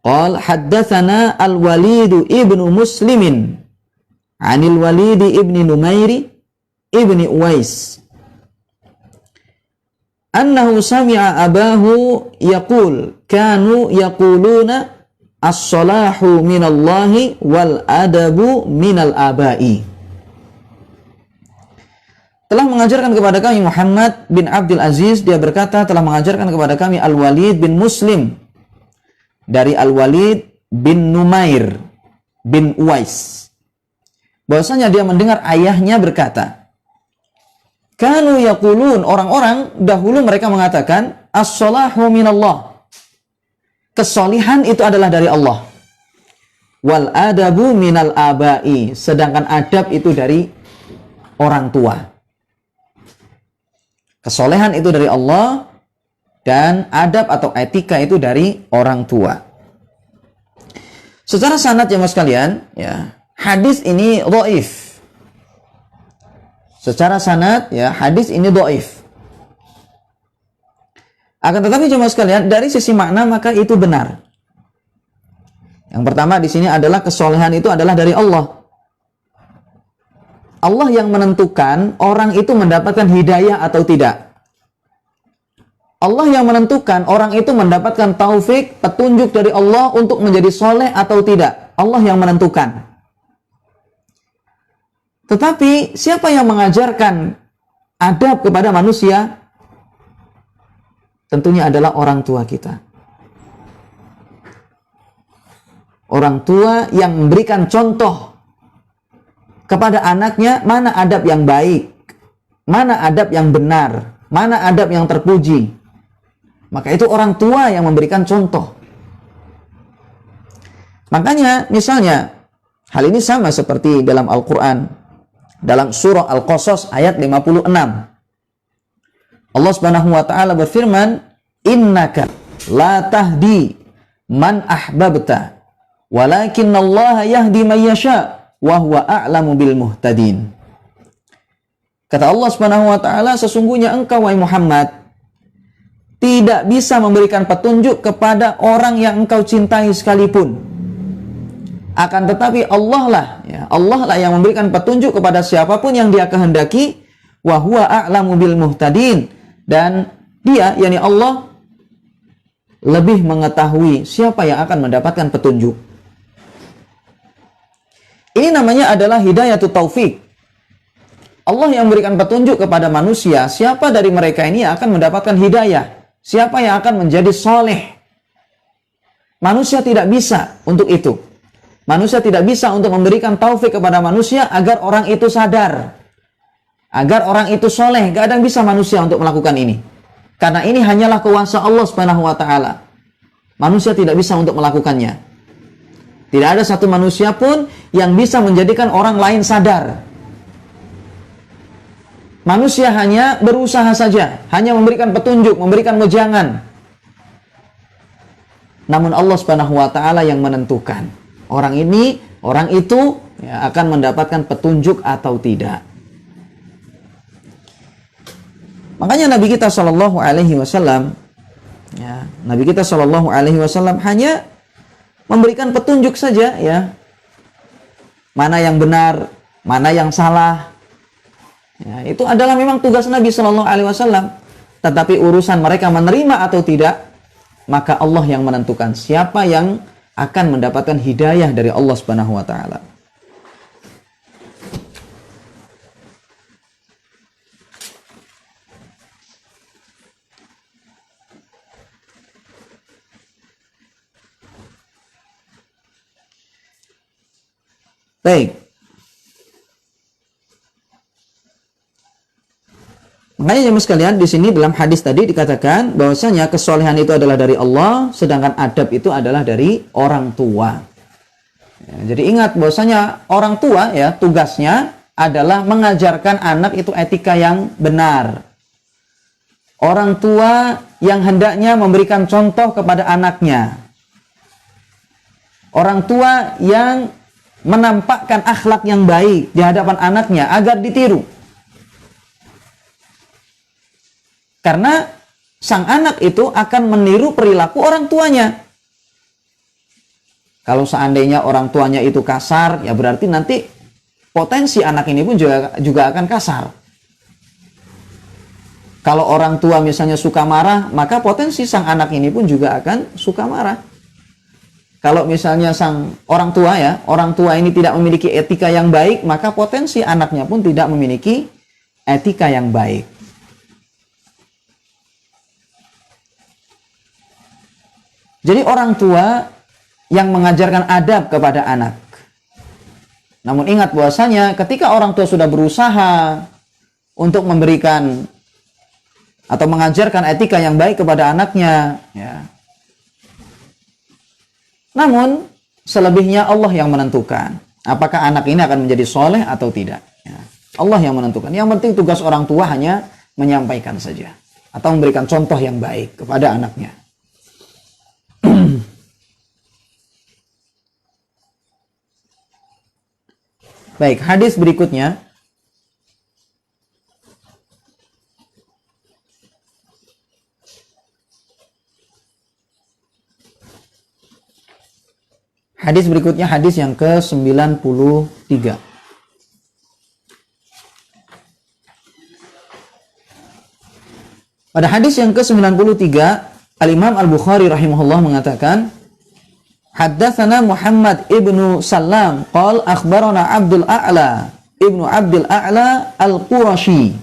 Qal haddatsana Al-Walid ibnu Muslimin. Anil Walid ibni Numairi ibni Uwais. Annahu sami'a abahu yaqul, kanu yaquluna as-salahu minallahi wal adabu minal abai. Telah mengajarkan kepada kami Muhammad bin Abdul Aziz, dia berkata telah mengajarkan kepada kami Al-Walid bin Muslim dari Al-Walid bin Numair bin Uwais, bahwasanya dia mendengar ayahnya berkata, kanu yaqulun, orang-orang dahulu mereka mengatakan as-salahu minallah, kesolihan itu adalah dari Allah, wal adabu minal abai, sedangkan adab itu dari orang tua. Kesolehan itu dari Allah dan adab atau etika itu dari orang tua. Secara sanad jemaah sekalian, ya, hadis ini dhaif. Secara sanad ya, hadis ini dhaif. Akan tetapi jemaah sekalian, dari sisi makna maka itu benar. Yang pertama di sini adalah kesolehan itu adalah dari Allah. Allah yang menentukan orang itu mendapatkan hidayah atau tidak. Allah yang menentukan orang itu mendapatkan taufik, petunjuk dari Allah untuk menjadi soleh atau tidak. Allah yang menentukan. Tetapi siapa yang mengajarkan adab kepada manusia? Tentunya adalah orang tua kita. Orang tua yang memberikan contoh kepada anaknya mana adab yang baik, mana adab yang benar, mana adab yang terpuji. Maka itu orang tua yang memberikan contoh. Makanya misalnya Hal ini sama seperti dalam Al-Quran, dalam surah Al-Qasas ayat 56. Allah Subhanahu wa taala berfirman, "Innaka la tahdi man ahbabta, walakinnallaha yahdi man yasha, wa huwa a'lamu bil muhtadin." Kata Allah Subhanahu wa taala, sesungguhnya engkau wahai Muhammad tidak bisa memberikan petunjuk kepada orang yang engkau cintai sekalipun. Akan tetapi Allah lah yang memberikan petunjuk kepada siapapun yang Dia kehendaki, wa huwa a'lamu bil muhtadin, dan Dia, yakni Allah, lebih mengetahui siapa yang akan mendapatkan petunjuk. Ini namanya adalah hidayatut taufik. Allah yang memberikan petunjuk kepada manusia, siapa dari mereka ini yang akan mendapatkan hidayah, siapa yang akan menjadi soleh. Manusia tidak bisa untuk itu. Manusia tidak bisa untuk memberikan taufik kepada manusia agar orang itu sadar, agar orang itu soleh. Gak ada yang bisa manusia untuk melakukan ini, karena ini hanyalah kuasa Allah Subhanahu wa taala. Manusia tidak bisa untuk melakukannya. Tidak ada satu manusia pun yang bisa menjadikan orang lain sadar. Manusia hanya berusaha saja, hanya memberikan petunjuk, memberikan wejangan. Namun Allah Subhanahu wa taala yang menentukan orang ini, orang itu akan mendapatkan petunjuk atau tidak. Makanya Nabi kita Shallallahu Alaihi Wasallam, Nabi kita Shallallahu Alaihi Wasallam hanya memberikan petunjuk saja, ya, mana yang benar, mana yang salah. Ya, itu adalah memang tugas Nabi Shallallahu Alaihi Wasallam. Tetapi urusan mereka menerima atau tidak, maka Allah yang menentukan siapa yang akan mendapatkan hidayah dari Allah Subhanahu wa taala. Baik. Makanya jemaah sekalian, di sini dalam hadis tadi dikatakan bahwasanya kesolehan itu adalah dari Allah, sedangkan adab itu adalah dari orang tua. Ya, jadi ingat bahwasanya orang tua, ya, tugasnya adalah mengajarkan anak itu etika yang benar. Orang tua yang hendaknya memberikan contoh kepada anaknya. Orang tua yang menampakkan akhlak yang baik di hadapan anaknya agar ditiru. Karena sang anak itu akan meniru perilaku orang tuanya. Kalau seandainya orang tuanya itu kasar, ya berarti nanti potensi anak ini pun juga akan kasar. Kalau orang tua misalnya suka marah, maka potensi sang anak ini pun juga akan suka marah. Kalau misalnya sang orang tua, ya, orang tua ini tidak memiliki etika yang baik, maka potensi anaknya pun tidak memiliki etika yang baik. Jadi orang tua yang mengajarkan adab kepada anak. Namun ingat bahwasanya ketika orang tua sudah berusaha untuk memberikan atau mengajarkan etika yang baik kepada anaknya, ya, namun selebihnya Allah yang menentukan apakah anak ini akan menjadi soleh atau tidak. Ya, Allah yang menentukan. Yang penting tugas orang tua hanya menyampaikan saja atau memberikan contoh yang baik kepada anaknya. Baik, hadis berikutnya. Hadis berikutnya, hadis yang ke-93. Pada hadis yang ke-93, Al-Imam Al-Bukhari rahimahullah mengatakan, Haddatsana Muhammad ibnu Salam qala akhbarana Abdul A'la ibnu Abdul A'la Al-Qurashi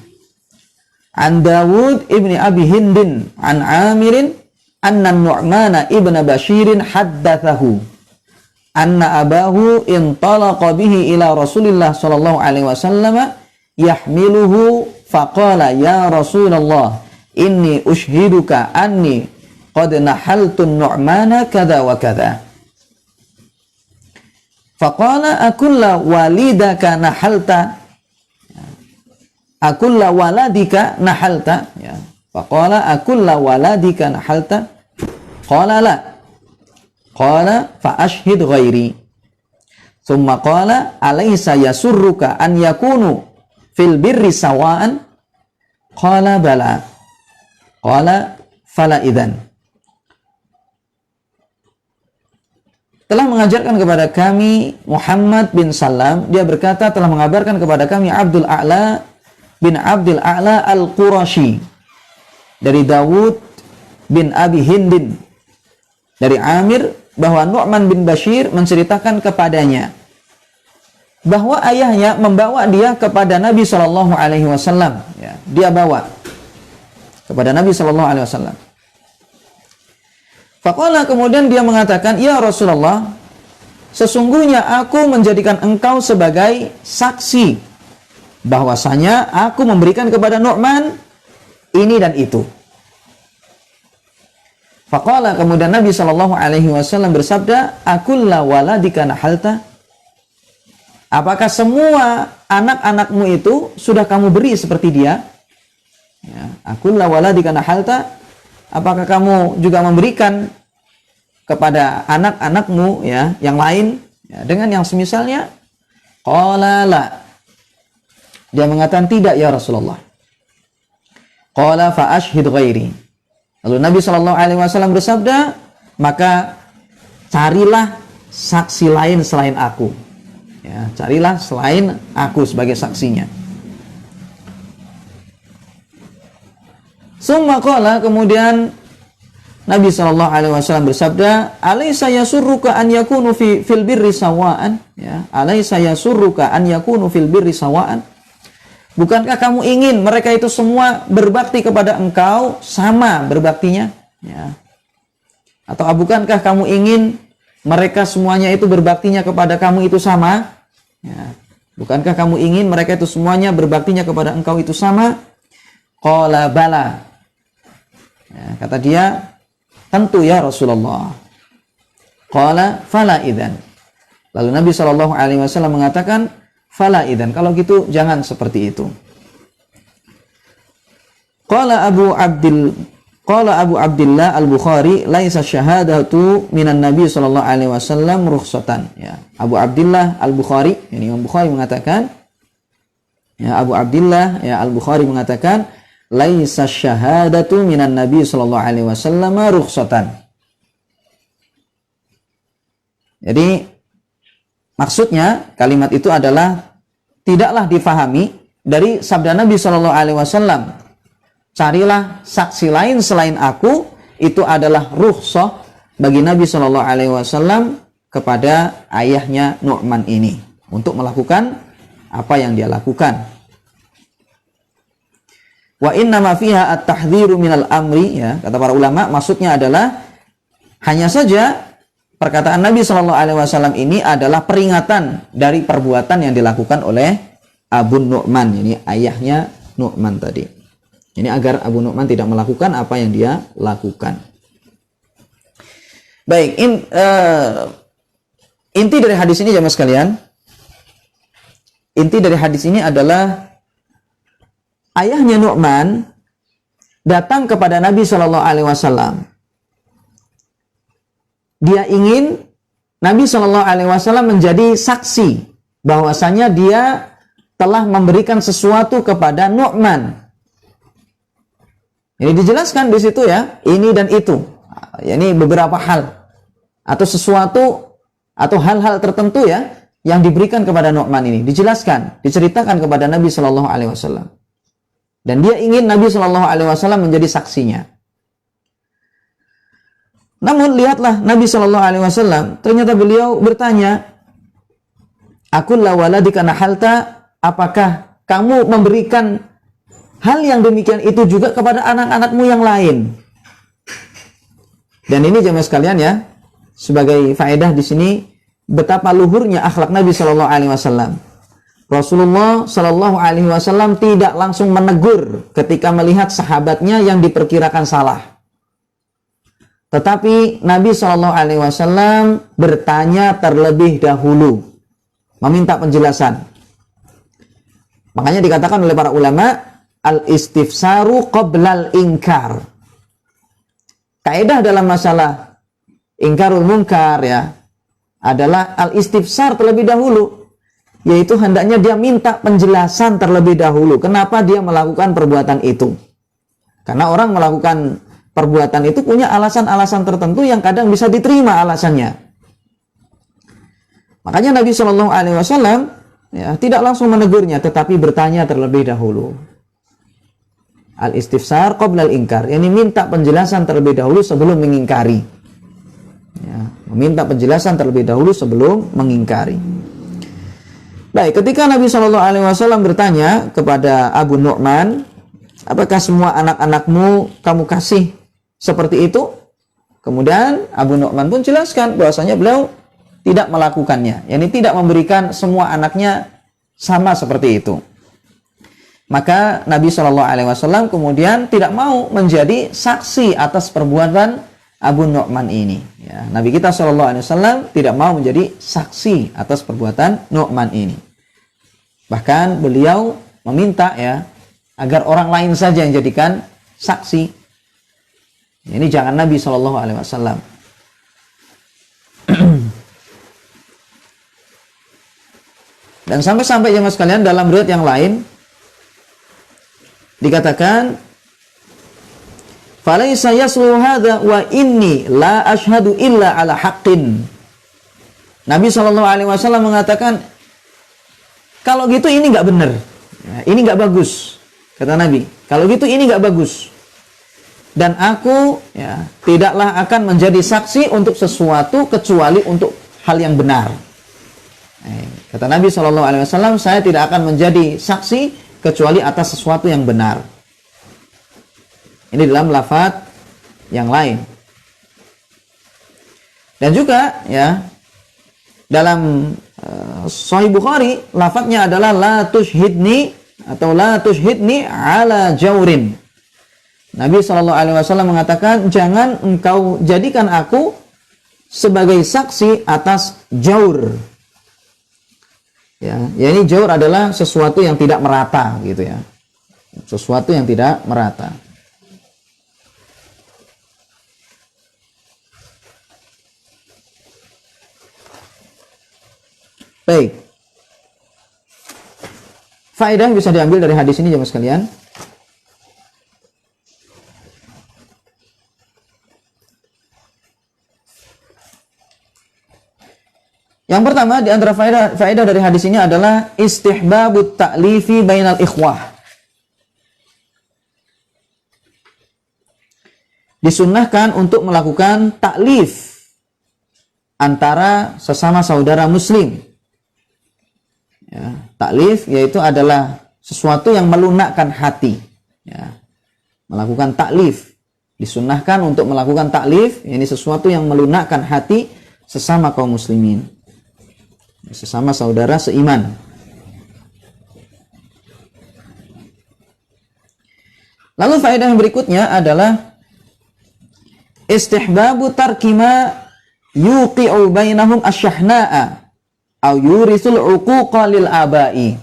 an Dawud ibni Abi Hindin an Amirin anna Nu'mana ibn Bashirin haddathahu anna abahu intalaqa bihi ila Rasulillah sallallahu alaihi wasallam yahmiluhu faqala ya Rasulullah inni ushiduka anni qad nahaltu Nu'mana kadza wa kadza Faqala akulla walidaka nahalta. Akulla waladika nahalta. Ya. Faqala akulla waladika nahalta. Qala la. Qala fa ashhid ghairi. Tsumma qala alaysa yasurruka an yakunu fil birri sawa'an? Qala bala. Qala fala idzan. Telah mengajarkan kepada kami Muhammad bin Salam, dia berkata telah mengabarkan kepada kami Abdul A'la bin Abdul A'la Al-Qurashi dari Dawud bin Abi Hindin dari Amir bahwa Nu'man bin Bashir menceritakan kepadanya bahwa ayahnya membawa dia kepada Nabi Shallallahu Alaihi Wasallam. Ya, dia bawa kepada Nabi Shallallahu Alaihi Wasallam. Faqala, kemudian dia mengatakan, ya Rasulullah, sesungguhnya aku menjadikan engkau sebagai saksi bahwasanya aku memberikan kepada Nu'man ini dan itu. Faqala, kemudian Nabi Shallallahu Alaihi Wasallam bersabda, akulla waladika nahalta. Apakah semua anak-anakmu itu sudah kamu beri seperti dia? Ya, akulla waladika nahalta. Apakah kamu juga memberikan kepada anak-anakmu ya yang lain ya, dengan yang semisalnya? Qala la. Dia mengatakan tidak ya Rasulullah. Qala fa ashhid ghairi. Lalu Nabi Shallallahu Alaihi Wasallam bersabda, maka carilah saksi lain selain aku. Ya, carilah selain aku sebagai saksinya. Summa qala, kemudian Nabi Shallallahu Alaihi Wasallam bersabda, alaysa yasurruka an yakunu fil birri sawa'an? Ya, alaysa yasurruka an yakunu fil birri sawa'an? Bukankah kamu ingin mereka itu semua berbakti kepada engkau sama berbaktinya? Ya. Atau bukankah kamu ingin mereka semuanya itu berbaktinya kepada kamu itu sama? Ya. Bukankah kamu ingin mereka itu semuanya berbaktinya kepada engkau itu sama? Qala bala. Ya, kata dia, tentu ya Rasulullah. Qala fala idzan. Lalu Nabi Shallallahu Alaihi Wasallam mengatakan, fala idzan, kalau gitu jangan seperti itu. Qala Abu Abdillah Al-Bukhari, laisa syahadatu minan Nabi Shallallahu Alaihi Wasallam rukhsatan. Ya, Abu Abdillah Al-Bukhari, ini Imam Bukhari mengatakan, ya, Abu Abdillah ya Al-Bukhari mengatakan, laisa syahadatu minan Nabi Sallallahu Alaihi Wasallam rukhsatan. Jadi maksudnya kalimat itu adalah tidaklah difahami dari sabda Nabi Sallallahu Alaihi Wasallam, carilah saksi lain selain aku, itu adalah rukhsah bagi Nabi Sallallahu Alaihi Wasallam kepada ayahnya Nu'man ini untuk melakukan apa yang dia lakukan. Wa inna ma fiha at-tahdhiru minal amri, ya, kata para ulama, maksudnya adalah hanya saja perkataan Nabi Shallallahu Alaihi Wasallam ini adalah peringatan dari perbuatan yang dilakukan oleh Abu Nu'man, ini ayahnya Nu'man tadi. Ini agar Abu Nu'man tidak melakukan apa yang dia lakukan. Baik, inti dari hadis ini jemaah sekalian, inti dari hadis ini adalah ayahnya Nu'man datang kepada Nabi Shallallahu Alaihi Wasallam. Dia ingin Nabi Shallallahu Alaihi Wasallam menjadi saksi bahwasanya dia telah memberikan sesuatu kepada Nu'man. Ini dijelaskan di situ ya, ini dan itu. Ini beberapa hal atau sesuatu atau hal-hal tertentu ya yang diberikan kepada Nu'man ini dijelaskan, diceritakan kepada Nabi Shallallahu Alaihi Wasallam. Dan dia ingin Nabi Shallallahu Alaihi Wasallam menjadi saksinya. Namun lihatlah Nabi Shallallahu Alaihi Wasallam, ternyata beliau bertanya, akulla waladika nahalta, apakah kamu memberikan hal yang demikian itu juga kepada anak-anakmu yang lain? Dan ini jemaah sekalian ya, sebagai faedah di sini betapa luhurnya akhlak Nabi Shallallahu Alaihi Wasallam. Rasulullah Shallallahu Alaihi Wasallam tidak langsung menegur ketika melihat sahabatnya yang diperkirakan salah, tetapi Nabi Shallallahu Alaihi Wasallam bertanya terlebih dahulu meminta penjelasan. Makanya dikatakan oleh para ulama, al-istifsaru qoblal ingkar. Kaidah dalam masalah ingkarul munkar ya adalah al-istifsar terlebih dahulu, yaitu hendaknya dia minta penjelasan terlebih dahulu kenapa dia melakukan perbuatan itu. Karena orang melakukan perbuatan itu punya alasan-alasan tertentu yang kadang bisa diterima alasannya. Makanya Nabi Shallallahu Alaihi Wasallam ya, tidak langsung menegurnya, tetapi bertanya terlebih dahulu. Al-istifsar qoblal ingkar, yakni minta penjelasan terlebih dahulu sebelum mengingkari. Ya, meminta penjelasan terlebih dahulu sebelum mengingkari. Baik, ketika Nabi Shallallahu Alaihi Wasallam bertanya kepada Abu Nu'man, apakah semua anak-anakmu kamu kasih seperti itu? Kemudian Abu Nu'man pun jelaskan bahwasanya beliau tidak melakukannya, yakni tidak memberikan semua anaknya sama seperti itu. Maka Nabi Shallallahu Alaihi Wasallam kemudian tidak mau menjadi saksi atas perbuatan Abu Nu'man ini. Ya, Nabi kita Shallallahu Alaihi Wasallam tidak mau menjadi saksi atas perbuatan Nu'man ini. Bahkan beliau meminta ya agar orang lain saja yang jadikan saksi. Ini jangan Nabi Shallallahu Alaihi Wasallam. Dan sampai-sampai jemaah sekalian dalam riwayat yang lain dikatakan, "Falaisa yaslu hadza wa inni la ashhadu illa ala haqqin." Nabi Shallallahu Alaihi Wasallam mengatakan, kalau gitu ini nggak benar, ya, ini nggak bagus, kata Nabi. Kalau gitu ini nggak bagus. Dan aku ya tidaklah akan menjadi saksi untuk sesuatu kecuali untuk hal yang benar. Kata Nabi Shallallahu Alaihi Wasallam, saya tidak akan menjadi saksi kecuali atas sesuatu yang benar. Ini dalam lafaz yang lain. Dan juga ya dalam Sahih Bukhari lafaznya adalah la tushhidni atau la tushhidni ala jaurin. Nabi Shallallahu Alaihi Wasallam mengatakan, jangan engkau jadikan aku sebagai saksi atas jaur. Ya, ini jaur adalah sesuatu yang tidak merata gitu ya. Sesuatu yang tidak merata. Baik. Faedah yang bisa diambil dari hadis ini jemaah sekalian. Yang pertama di antara faedah dari hadis ini adalah istihbabut ta'lifi bainal ikhwah. Disunnahkan untuk melakukan taklif antara sesama saudara muslim. Ya, taklif yaitu adalah sesuatu yang melunakkan hati. Ya, melakukan taklif. Disunnahkan untuk melakukan taklif, ini sesuatu yang melunakkan hati sesama kaum muslimin. Sesama saudara seiman. Lalu faedah yang berikutnya adalah istihbabu tarkima yuqi'u bainahum asyahna'a au yurisul uquqa lil abai.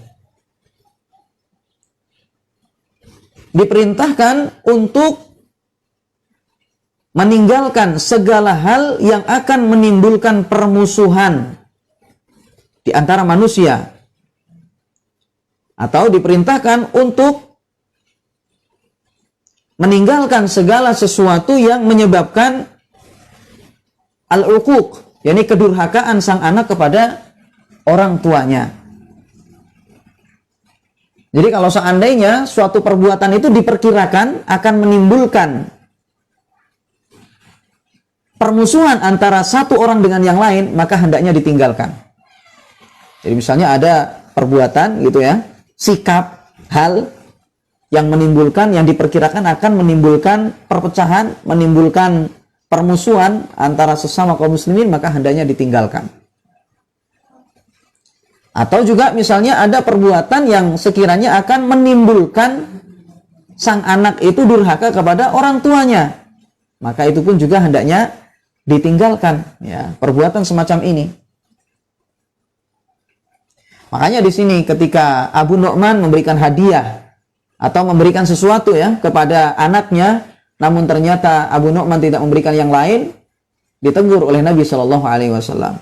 Diperintahkan untuk meninggalkan segala hal yang akan menimbulkan permusuhan di antara manusia, atau diperintahkan untuk meninggalkan segala sesuatu yang menyebabkan al-uquq, yakni kedurhakaan sang anak kepada orang tuanya. Jadi kalau seandainya suatu perbuatan itu diperkirakan akan menimbulkan permusuhan antara satu orang dengan yang lain, maka hendaknya ditinggalkan. Jadi misalnya ada perbuatan gitu ya, sikap, hal yang menimbulkan, yang diperkirakan akan menimbulkan perpecahan, menimbulkan permusuhan antara sesama kaum muslimin, maka hendaknya ditinggalkan. Atau juga misalnya ada perbuatan yang sekiranya akan menimbulkan sang anak itu durhaka kepada orang tuanya, maka itu pun juga hendaknya ditinggalkan ya, perbuatan semacam ini. Makanya di sini ketika Abu Nu'man memberikan hadiah atau memberikan sesuatu ya kepada anaknya, namun ternyata Abu Nu'man tidak memberikan yang lain, ditegur oleh Nabi Shallallahu Alaihi Wasallam.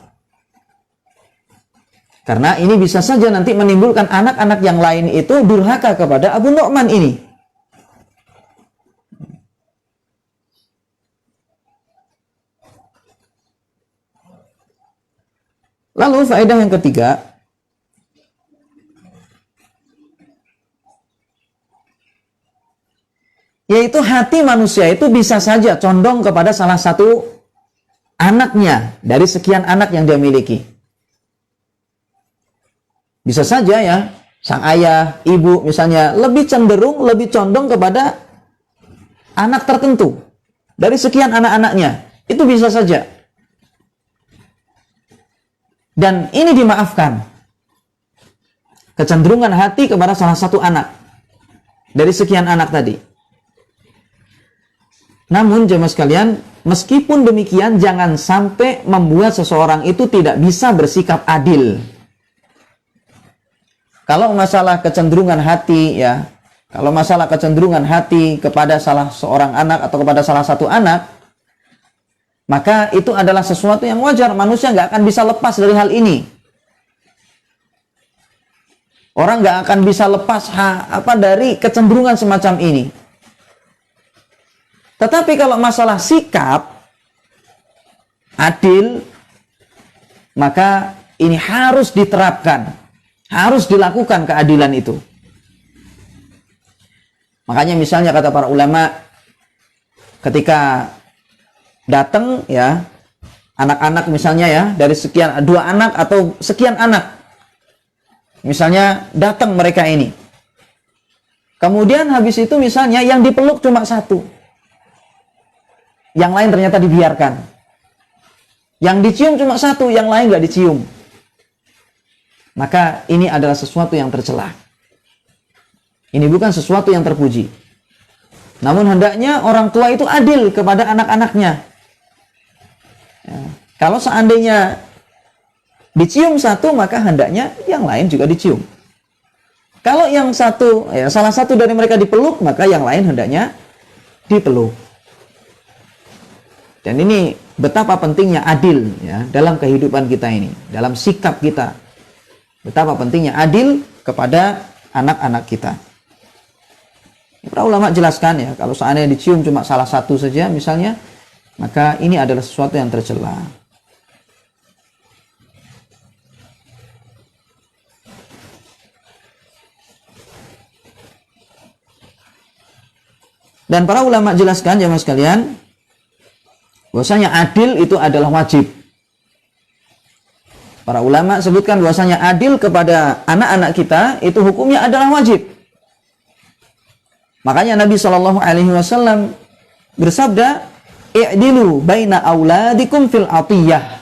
Karena ini bisa saja nanti menimbulkan anak-anak yang lain itu durhaka kepada Abu Nu'man ini. Lalu faedah yang ketiga, yaitu hati manusia itu bisa saja condong kepada salah satu anaknya dari sekian anak yang dia miliki. Bisa saja ya, sang ayah, ibu misalnya lebih cenderung, lebih condong kepada anak tertentu dari sekian anak-anaknya. Itu bisa saja. Dan ini dimaafkan. Kecenderungan hati kepada salah satu anak dari sekian anak tadi. Namun jemaah sekalian, meskipun demikian jangan sampai membuat seseorang itu tidak bisa bersikap adil. Kalau masalah kecenderungan hati ya, kalau masalah kecenderungan hati kepada salah seorang anak atau kepada salah satu anak, maka itu adalah sesuatu yang wajar. Manusia nggak akan bisa lepas dari hal ini. Orang nggak akan bisa lepas dari kecenderungan semacam ini. Tetapi kalau masalah sikap adil, maka ini harus diterapkan, harus dilakukan keadilan itu. Makanya misalnya kata para ulama, ketika datang ya anak-anak misalnya ya dari sekian 2 anak atau sekian anak, misalnya datang mereka ini, kemudian habis itu misalnya yang dipeluk cuma 1, yang lain ternyata dibiarkan, yang dicium cuma 1, yang lain nggak dicium, maka ini adalah sesuatu yang tercela. Ini bukan sesuatu yang terpuji. Namun hendaknya orang tua itu adil kepada anak-anaknya. Ya. Kalau seandainya dicium 1, maka hendaknya yang lain juga dicium. Kalau yang satu, ya, salah satu dari mereka dipeluk, maka yang lain hendaknya dipeluk. Dan ini betapa pentingnya adil ya dalam kehidupan kita ini, dalam sikap kita. Betapa pentingnya adil kepada anak-anak kita. Para ulama jelaskan ya, kalau seandainya dicium cuma salah satu saja misalnya, maka ini adalah sesuatu yang tercela. Dan para ulama jelaskan jemaah sekalian, bahwasanya adil itu adalah wajib. Para ulama sebutkan bahwasanya adil kepada anak-anak kita itu hukumnya adalah wajib. Makanya Nabi Shallallahu Alaihi Wasallam bersabda, "I'dilu baina auladikum fil atiyah."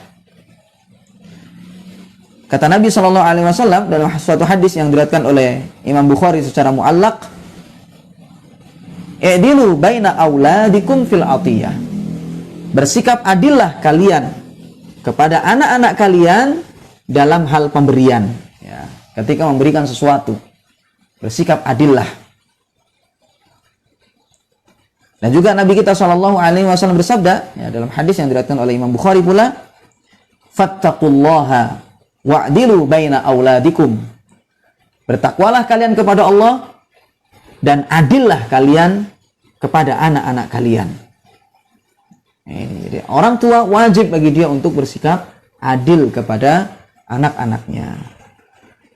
Kata Nabi Shallallahu Alaihi Wasallam dalam suatu hadis yang diriwayatkan oleh Imam Bukhari secara muallaq, "I'dilu baina auladikum fil atiyah." Bersikap adillah kalian kepada anak-anak kalian dalam hal pemberian. Ya, ketika memberikan sesuatu, bersikap adillah. Dan juga Nabi kita Shallallahu Alaihi Wasallam bersabda ya, dalam hadis yang diriwayatkan oleh Imam Bukhari pula, "Fattaqullaha wa'dilu baina auladikum." Bertakwalah kalian kepada Allah dan adillah kalian kepada anak-anak kalian. Jadi orang tua wajib bagi dia untuk bersikap adil kepada anak-anaknya.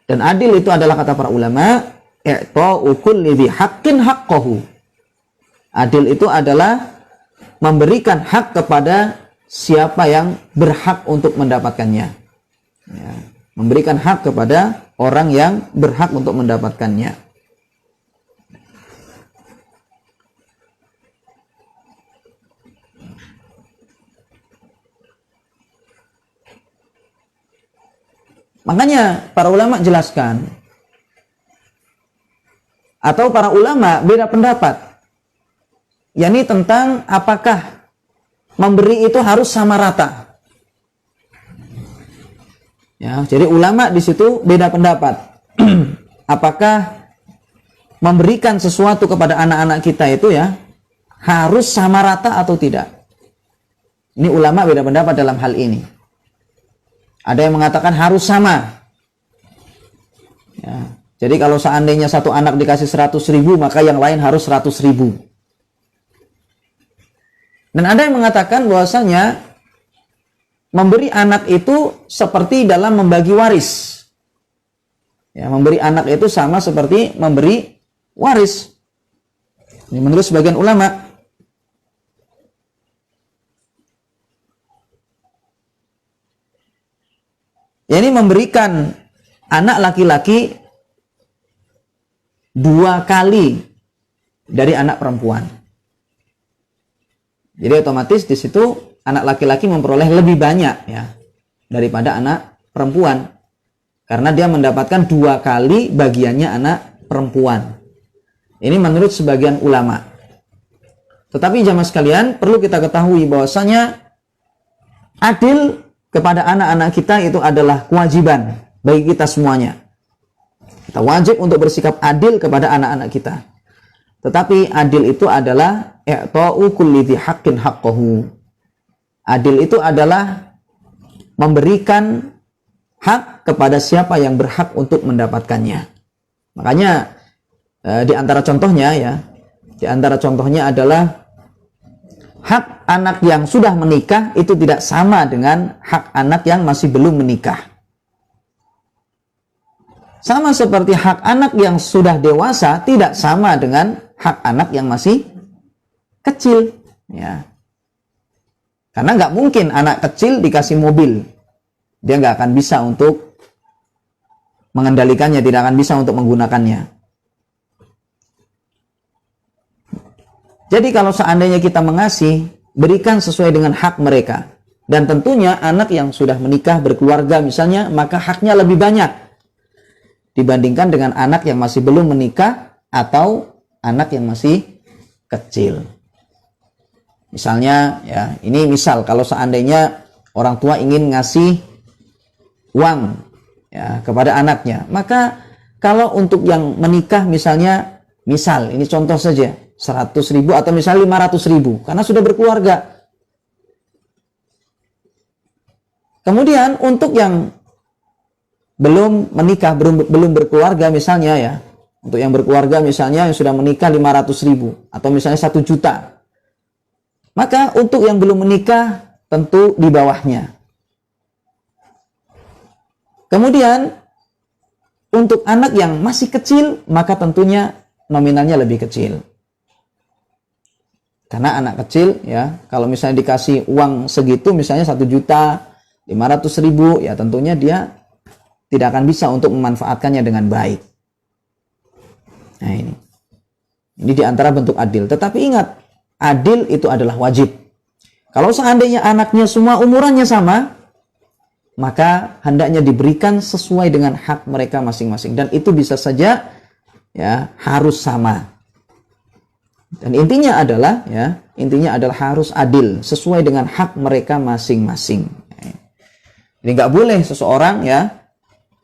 Dan adil itu adalah kata para ulama, i'ta'u kulli dzi haqqin haqqahu. Adil itu adalah memberikan hak kepada siapa yang berhak untuk mendapatkannya. Ya, memberikan hak kepada orang yang berhak untuk mendapatkannya. Makanya para ulama jelaskan, atau para ulama beda pendapat, yakni tentang apakah memberi itu harus sama rata. Ya, jadi ulama di situ beda pendapat. Apakah memberikan sesuatu kepada anak-anak kita itu ya harus sama rata atau tidak? Ini ulama beda pendapat dalam hal ini. Ada yang mengatakan harus sama. Ya, jadi kalau seandainya satu anak dikasih 100.000, maka yang lain harus 100.000. Dan ada yang mengatakan bahwasanya memberi anak itu seperti dalam membagi waris. Ya, memberi anak itu sama seperti memberi waris. Ini menurut sebagian ulama. Ya, ini memberikan anak laki-laki 2 kali dari anak perempuan. Jadi otomatis di situ anak laki-laki memperoleh lebih banyak ya daripada anak perempuan, karena dia mendapatkan 2 kali bagiannya anak perempuan. Ini menurut sebagian ulama. Tetapi jamaah sekalian, perlu kita ketahui bahwasanya adil kepada anak-anak kita itu adalah kewajiban bagi kita semuanya. Kita wajib untuk bersikap adil kepada anak-anak kita. Tetapi adil itu adalah i'ta'u kulli dzi haqqin haqqahu. Adil itu adalah memberikan hak kepada siapa yang berhak untuk mendapatkannya. Makanya di antara contohnya adalah hak anak yang sudah menikah itu tidak sama dengan hak anak yang masih belum menikah. Sama seperti hak anak yang sudah dewasa tidak sama dengan hak anak yang masih kecil. Ya. Karena nggak mungkin anak kecil dikasih mobil. Dia nggak akan bisa untuk mengendalikannya, tidak akan bisa untuk menggunakannya. Jadi kalau seandainya kita mengasih, berikan sesuai dengan hak mereka. Dan tentunya anak yang sudah menikah, berkeluarga misalnya, maka haknya lebih banyak dibandingkan dengan anak yang masih belum menikah atau anak yang masih kecil. Misalnya ya, ini misal kalau seandainya orang tua ingin ngasih uang ya kepada anaknya, maka kalau untuk yang menikah misalnya, misal ini contoh saja 100.000 atau misalnya 500.000 karena sudah berkeluarga. Kemudian untuk yang belum menikah, belum berkeluarga misalnya ya, untuk yang berkeluarga misalnya yang sudah menikah 500.000 atau misalnya 1 juta. Maka untuk yang belum menikah tentu di bawahnya. Kemudian untuk anak yang masih kecil maka tentunya nominalnya lebih kecil. Karena anak kecil ya, kalau misalnya dikasih uang segitu misalnya 1.500.000 ya tentunya dia tidak akan bisa untuk memanfaatkannya dengan baik. Nah ini diantara bentuk adil. Tetapi ingat, adil itu adalah wajib. Kalau seandainya anaknya semua umurannya sama, maka hendaknya diberikan sesuai dengan hak mereka masing-masing. Dan itu bisa saja ya harus sama. Dan intinya adalah harus adil sesuai dengan hak mereka masing-masing. Jadi nggak boleh seseorang ya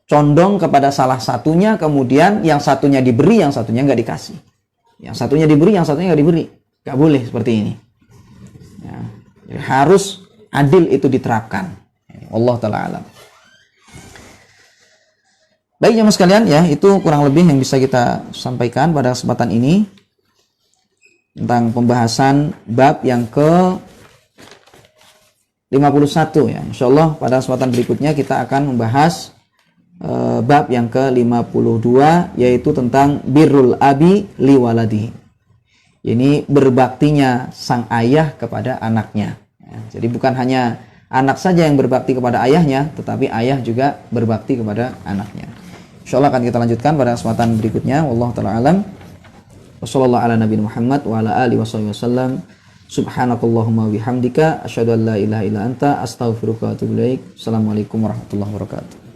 condong kepada salah satunya, kemudian yang satunya diberi, yang satunya nggak dikasih. Yang satunya diberi, yang satunya nggak diberi. Gak boleh seperti ini. Ya, jadi harus adil itu diterapkan. Allah Ta'ala alam. Baik jemaah sekalian ya, itu kurang lebih yang bisa kita sampaikan pada kesempatan ini tentang pembahasan bab yang ke 51 ya. Insyaallah pada kesempatan berikutnya kita akan membahas bab yang ke 52, yaitu tentang birrul abi li waladihi. Ini berbaktinya sang ayah kepada anaknya. Ya, jadi bukan hanya anak saja yang berbakti kepada ayahnya, tetapi ayah juga berbakti kepada anaknya. Insyaallah akan kita lanjutkan pada kesempatan berikutnya. Wallahu ta'ala alam. Wassallallahu ala nabiyina Muhammad wa ala alihi wasallam. Subhanakallahumma bihamdika asyhadu an la ilaha illa anta astaghfiruka wa atubu ilaik. Assalamualaikum warahmatullahi wabarakatuh.